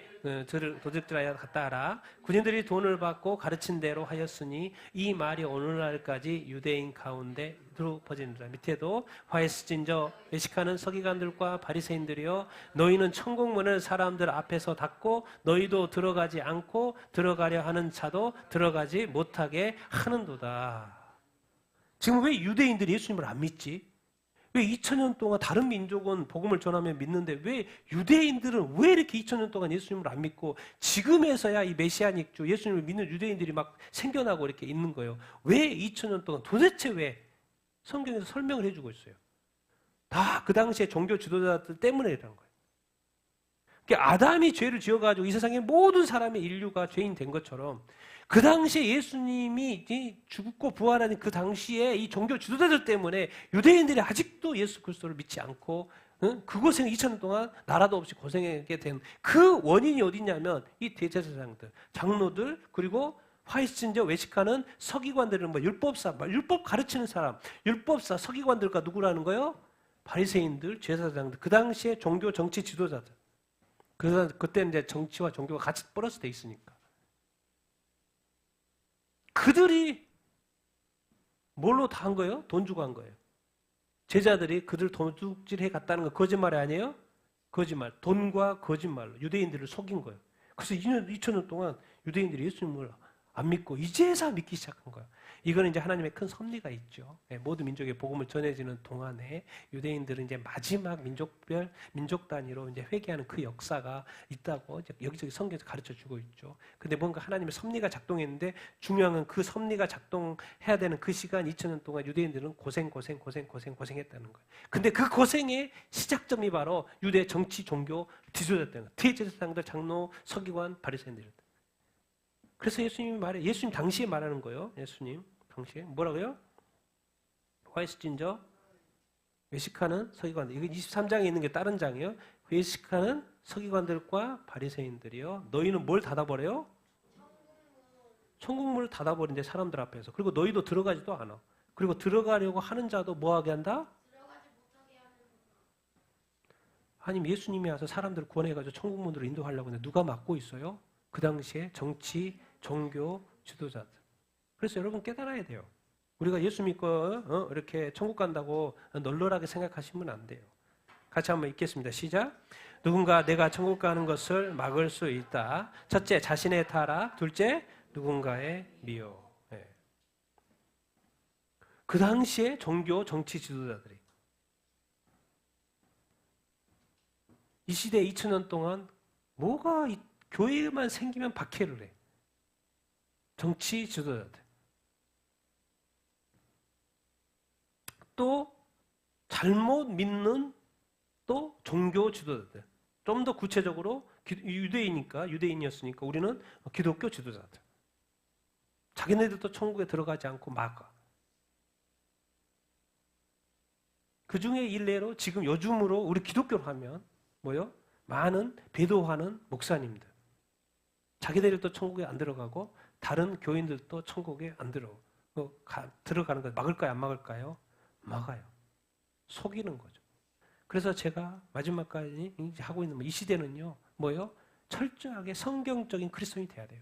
도둑질하여 갔다 하라. 군인들이 돈을 받고 가르친 대로 하였으니 이 말이 오늘날까지 유대인 가운데 퍼지니라. 밑에도 화이스진저 외식하는 서기관들과 바리새인들이여 너희는 천국문을 사람들 앞에서 닫고 너희도 들어가지 않고 들어가려 하는 자도 들어가지 못하게 하는도다. 지금 왜 유대인들이 예수님을 안 믿지? 왜 2000년 동안 다른 민족은 복음을 전하면 믿는데 왜 유대인들은 왜 이렇게 2000년 동안 예수님을 안 믿고 지금에서야 이 메시아닉 예수님을 믿는 유대인들이 막 생겨나고 이렇게 있는 거예요. 왜 2000년 동안 도대체 왜? 성경에서 설명을 해주고 있어요. 다 그 당시에 종교 지도자들 때문에라는 거예요. 그러니까 아담이 죄를 지어가지고 이 세상의 모든 사람의 인류가 죄인 된 것처럼 그 당시에 예수님이 죽고 부활하는 그 당시에 이 종교 지도자들 때문에 유대인들이 아직도 예수 그리스도를 믿지 않고 그곳에 2000년 동안 나라도 없이 고생하게 된 그 원인이 어디냐면 이 대제사장들, 장로들, 그리고 화이스진저 외식하는 서기관들은 율법사, 율법 가르치는 사람, 율법사, 서기관들과 누구라는 거예요? 바리새인들, 제사장들, 그 당시에 종교 정치 지도자들. 그때는 이제 정치와 종교가 같이 플러스 돼 있으니까. 그들이 뭘로 다 한 거예요? 돈 주고 한 거예요. 제자들이 그들 도둑질해 갔다는 거 거짓말이 아니에요? 거짓말. 돈과 거짓말로 유대인들을 속인 거예요. 그래서 2000년 동안 유대인들이 예수님을 안 믿고 이제서 믿기 시작한 거예요. 이거는 이제 하나님의 큰 섭리가 있죠. 모든 민족의 복음을 전해지는 동안에 유대인들은 이제 마지막 민족 단위로 이제 회개하는 그 역사가 있다고 이제 여기저기 성경에서 가르쳐 주고 있죠. 근데 뭔가 하나님의 섭리가 작동했는데 중요한 건 그 섭리가 작동해야 되는 그 시간 2000년 동안 유대인들은 고생했다는 거예요. 근데 그 고생의 시작점이 바로 유대 정치, 종교, 지도자였다는 거예요. 대제사장들, 장로, 서기관, 바리새인들. 그래서 예수님 당시에 말하는 거예요. 예수님 당시에 뭐라고요? 화이스진저 외식하는 서기관들. 이거 23장에 있는 게 다른 장이에요. 외식하는 서기관들과 바리새인들이요. 너희는 뭘 닫아버려요? 천국문을 닫아버린대, 사람들 앞에서. 그리고 너희도 들어가지도 않아. 그리고 들어가려고 하는 자도 뭐하게 한다? 아니면 예수님이 와서 사람들을 구원해가지고 천국문으로 인도하려고 하는데 누가 막고 있어요? 그 당시에 정치, 종교, 지도자들. 그래서 여러분 깨달아야 돼요. 우리가 예수 믿고 이렇게 천국 간다고 널널하게 생각하시면 안 돼요. 같이 한번 읽겠습니다. 시작. 누군가 내가 천국 가는 것을 막을 수 있다. 첫째, 자신의 타락. 둘째, 누군가의 미혹. 네. 그 당시에 종교, 정치 지도자들이 이 시대 2000년 동안 뭐가 교회만 생기면 박해를 해. 정치 지도자들. 또 잘못 믿는 또 종교 지도자들. 좀 더 구체적으로 유대인이었으니까 우리는 기독교 지도자들. 자기네들도 천국에 들어가지 않고 막아. 그 중에 일례로 지금 요즘으로 우리 기독교로 하면 뭐요? 많은 배도하는 목사님들. 자기들도 천국에 안 들어가고 다른 교인들도 천국에 안 들어가는 거 막을까요? 안 막을까요? 막아요. 속이는 거죠. 그래서 제가 마지막까지 하고 있는 이 시대는요. 뭐요? 철저하게 성경적인 크리스천이 돼야 돼요.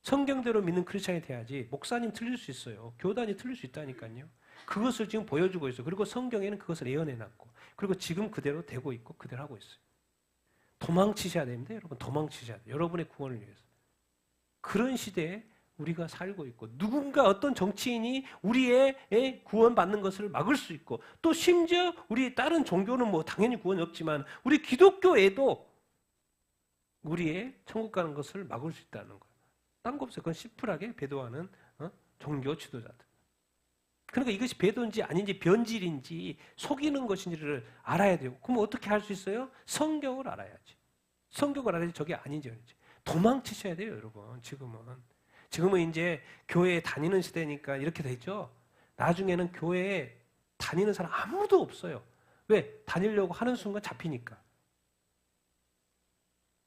성경대로 믿는 크리스천이 돼야지 목사님 틀릴 수 있어요. 교단이 틀릴 수 있다니까요. 그것을 지금 보여주고 있어요. 그리고 성경에는 그것을 예언해놨고 그리고 지금 그대로 되고 있고 그대로 하고 있어요. 도망치셔야 됩니다. 여러분 도망치셔야 돼요. 여러분의 구원을 위해서. 그런 시대에 우리가 살고 있고 누군가 어떤 정치인이 우리의 구원받는 것을 막을 수 있고 또 심지어 우리 다른 종교는 뭐 당연히 구원이 없지만 우리 기독교에도 우리의 천국 가는 것을 막을 수 있다는 거예요. 딴 거 없어요. 그건 심플하게 배도하는 종교 지도자들. 그러니까 이것이 배도인지 아닌지 변질인지 속이는 것인지를 알아야 돼요. 그럼 어떻게 할 수 있어요? 성경을 알아야지. 성경을 알아야지 저게 아닌지 아닌지. 도망치셔야 돼요, 여러분. 지금은 이제 교회에 다니는 시대니까 이렇게 되죠. 나중에는 교회에 다니는 사람 아무도 없어요. 왜? 다니려고 하는 순간 잡히니까.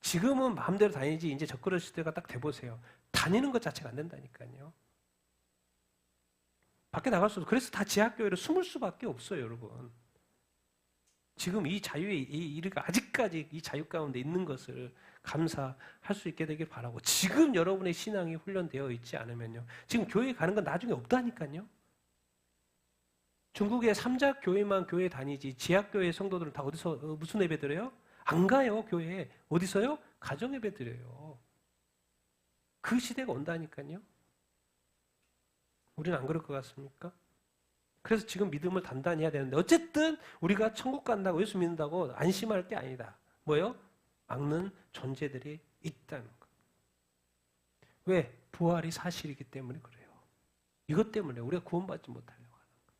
지금은 마음대로 다니지 이제 적그럴 시대가 딱 돼보세요. 다니는 것 자체가 안 된다니까요. 밖에 나갈 수 없어요. 그래서 다 지하교회로 숨을 수밖에 없어요, 여러분. 지금 이 자유의 이르가 아직까지 이 자유 가운데 있는 것을 감사할 수 있게 되길 바라고 지금 여러분의 신앙이 훈련되어 있지 않으면요. 지금 교회 가는 건 나중에 없다니까요. 중국의 삼작 교회만 교회 다니지 지하교회 성도들은 다 어디서 무슨 예배 드려요? 안 가요, 교회에. 어디서요? 가정 예배 드려요. 그 시대가 온다니까요. 우리는 안 그럴 것 같습니까? 그래서 지금 믿음을 단단히 해야 되는데 어쨌든 우리가 천국 간다고 예수 믿는다고 안심할 게 아니다. 뭐요? 막는 존재들이 있다는 거. 왜? 부활이 사실이기 때문에 그래요. 이것 때문에 우리가 구원받지 못하려고 하는 거.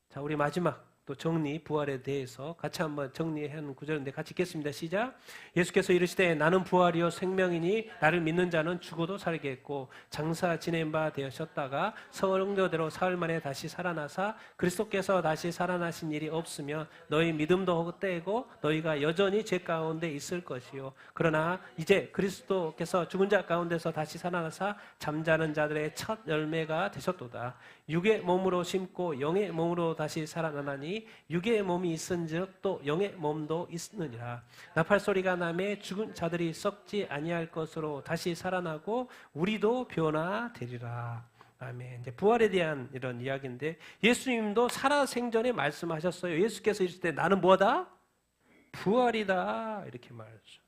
자, 우리 마지막 또 정리, 부활에 대해서 같이 한번 정리하는 구절인데 같이 읽겠습니다. 시작. 예수께서 이르시되 나는 부활이요 생명이니 나를 믿는 자는 죽어도 살겠고 장사 지낸 바 되셨다가 성령대로 사흘 만에 다시 살아나사 그리스도께서 다시 살아나신 일이 없으면 너희 믿음도 헛되고 너희가 여전히 죄 가운데 있을 것이요. 그러나 이제 그리스도께서 죽은 자 가운데서 다시 살아나사 잠자는 자들의 첫 열매가 되셨도다. 육의 몸으로 심고 영의 몸으로 다시 살아나나니 육의 몸이 있은즉 또 영의 몸도 있느니라. 나팔소리가 나매 죽은 자들이 썩지 아니할 것으로 다시 살아나고 우리도 변화되리라. 아멘. 이제 부활에 대한 이런 이야기인데 예수님도 살아생전에 말씀하셨어요. 예수께서 이르실 때 나는 뭐다? 부활이다. 이렇게 말했죠.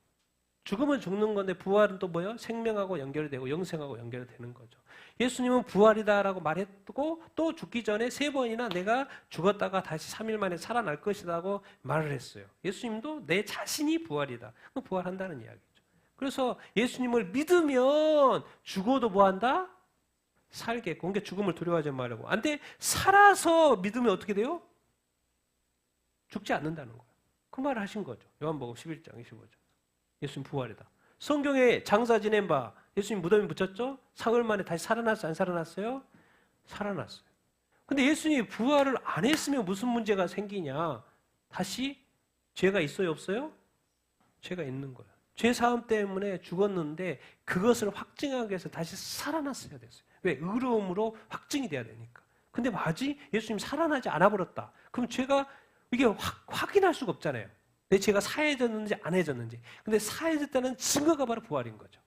죽으면 죽는 건데 부활은 또 뭐예요? 생명하고 연결되고 영생하고 연결되는 거죠. 예수님은 부활이다라고 말했고 또 죽기 전에 3번이나 내가 죽었다가 다시 3일 만에 살아날 것이라고 말을 했어요. 예수님도 내 자신이 부활이다. 부활한다는 이야기죠. 그래서 예수님을 믿으면 죽어도 뭐한다? 살겠고. 그러니까 죽음을 두려워하지 말라고. 안돼 살아서 믿으면 어떻게 돼요? 죽지 않는다는 거예요. 그 말을 하신 거죠. 요한복음 11장 25절. 예수님 부활이다. 성경에 장사 지낸 바 예수님 무덤에 묻혔죠? 사흘 만에 다시 살아났어요? 안 살아났어요? 살아났어요. 근데 예수님이 부활을 안 했으면 무슨 문제가 생기냐? 다시 죄가 있어요, 없어요? 죄가 있는 거예요. 죄 사함 때문에 죽었는데 그것을 확증하기 위해서 다시 살아났어야 됐어요. 왜? 의로움으로 확증이 돼야 되니까. 근데 마치 예수님이 살아나지 않아 버렸다. 그럼 죄가 이게 확인할 수가 없잖아요. 내 죄가 사해졌는지 안 해졌는지. 근데 사해졌다는 증거가 바로 부활인 거죠.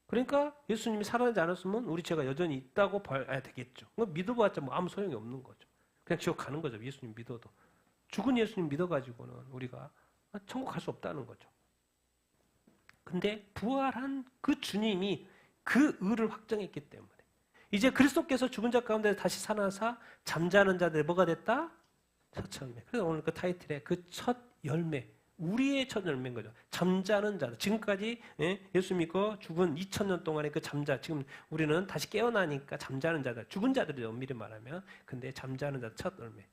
그러니까 예수님이 살아나지 않았으면 우리 죄가 여전히 있다고 봐야 되겠죠. 믿어봤자 뭐 아무 소용이 없는 거죠. 그냥 지옥 가는 거죠. 예수님 믿어도. 죽은 예수님 믿어가지고는 우리가 천국 갈 수 없다는 거죠. 근데 부활한 그 주님이 그 의를 확정했기 때문에 이제 그리스도께서 죽은 자 가운데 다시 살아나사 잠자는 자들 뭐가 됐다? 첫 열매. 그래서 오늘 그 타이틀에 그 첫 열매, 우리의 첫 열매인 거죠. 잠자는 자들. 지금까지 예수 믿고 죽은 2000년 동안의 그 잠자, 지금 우리는 다시 깨어나니까 잠자는 자들, 죽은 자들이죠. 엄밀히 말하면. 근데 잠자는 자들 첫 열매.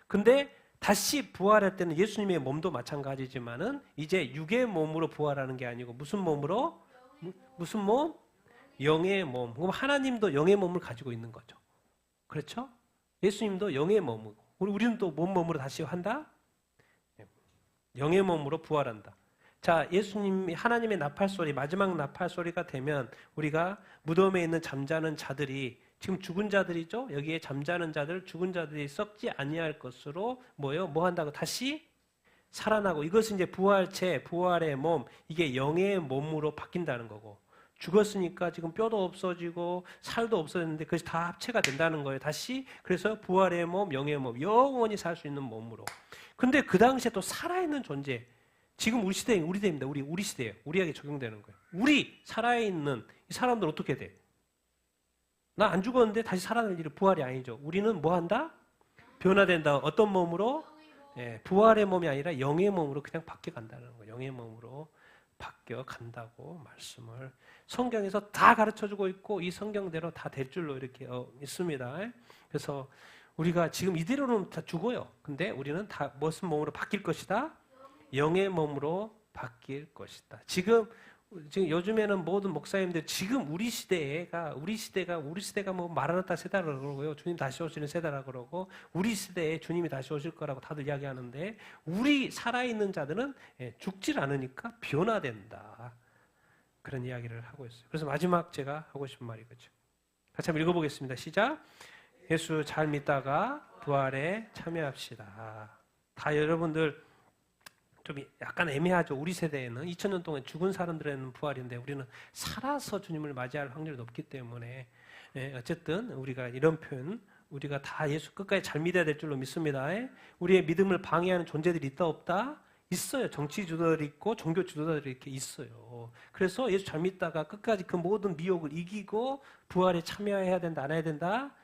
근데 다시 부활할 때는 예수님의 몸도 마찬가지지만은 이제 육의 몸으로 부활하는 게 아니고 무슨 몸으로? 무슨 몸? 영의 몸. 그럼 하나님도 영의 몸을 가지고 있는 거죠. 그렇죠? 예수님도 영의 몸이고 우리는 또 뭔 몸으로 다시 한다? 영의 몸으로 부활한다. 자, 예수님 하나님의 나팔 소리, 마지막 나팔 소리가 되면 우리가 무덤에 있는 잠자는 자들이 지금 죽은 자들이죠. 여기에 잠자는 자들, 죽은 자들이 썩지 아니할 것으로 뭐요? 뭐 한다고? 다시 살아나고 이것은 이제 부활체, 부활의 몸, 이게 영의 몸으로 바뀐다는 거고 죽었으니까 지금 뼈도 없어지고 살도 없어졌는데 그것이 다 합체가 된다는 거예요. 다시 그래서 부활의 몸, 영의 몸, 영원히 살 수 있는 몸으로. 근데 그 당시에 또 살아있는 존재, 지금 우리 시대에 우리 시대입니다. 우리 시대예요. 우리에게 적용되는 거예요. 우리 살아있는 이 사람들 어떻게 돼? 나 안 죽었는데 다시 살아날 일이 부활이 아니죠. 우리는 뭐 한다? 변화된다. 어떤 몸으로? 부활의 몸이 아니라 영의 몸으로 그냥 바뀌어 간다는 거예요. 영의 몸으로 바뀌어 간다고 말씀을 성경에서 다 가르쳐주고 있고 이 성경대로 다 될 줄로 이렇게 있습니다. 그래서 우리가 지금 이대로는 다 죽어요. 근데 우리는 다 무슨 몸으로 바뀔 것이다? 영의 몸으로 바뀔 것이다. 지금 요즘에는 모든 목사님들 지금 우리 시대가 뭐 마라나타 세다라고 그러고요. 주님 다시 오시는 세다라고 그러고 우리 시대에 주님이 다시 오실 거라고 다들 이야기하는데 우리 살아있는 자들은 죽질 않으니까 변화된다. 그런 이야기를 하고 있어요. 그래서 마지막 제가 하고 싶은 말이 그죠. 같이 한번 읽어보겠습니다. 시작. 예수 잘 믿다가 부활에 참여합시다. 다 여러분들 좀 약간 애매하죠. 우리 세대에는 2000년 동안 죽은 사람들에는 부활인데 우리는 살아서 주님을 맞이할 확률이 높기 때문에 어쨌든 우리가 이런 표현 우리가 다 예수 끝까지 잘 믿어야 될 줄로 믿습니다. 우리의 믿음을 방해하는 존재들이 있다 없다? 있어요. 정치 주도들이 있고 종교 주도자들이 이렇게 있어요. 그래서 예수 잘 믿다가 끝까지 그 모든 미혹을 이기고 부활에 참여해야 된다. 안 해야 된다?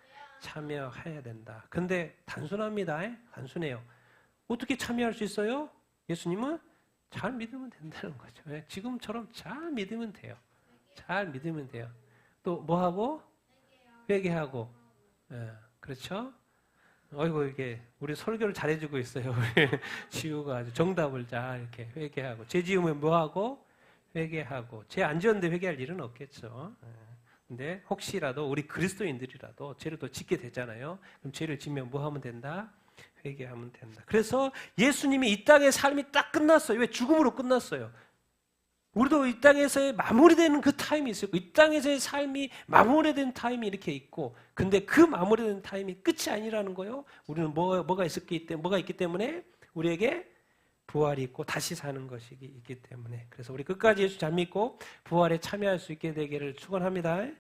참여해야 된다. 근데 단순합니다. 단순해요. 어떻게 참여할 수 있어요? 예수님은 잘 믿으면 된다는 거죠. 지금처럼 잘 믿으면 돼요. 잘 믿으면 돼요. 또 뭐하고? 회개하고. 그렇죠? 어이구 이게 우리 설교를 잘해주고 있어요. 지우가 아주 정답을 잘 이렇게 회개하고 죄 지으면 뭐하고? 회개하고 죄 안 지었는데 회개할 일은 없겠죠. 근데 혹시라도 우리 그리스도인들이라도 죄를 또 짓게 되잖아요. 그럼 죄를 지면 뭐 하면 된다? 회개하면 된다. 그래서 예수님이 이 땅의 삶이 딱 끝났어요. 왜? 죽음으로 끝났어요. 우리도 이 땅에서의 마무리되는 그 타임이 있어요. 이 땅에서의 삶이 마무리된 타임이 이렇게 있고, 근데 그 마무리된 타임이 끝이 아니라는 거예요. 우리는 뭐가 있기 때문에 우리에게 부활이 있고 다시 사는 것이 있기 때문에. 그래서 우리 끝까지 예수 잘 믿고 부활에 참여할 수 있게 되기를 축원합니다.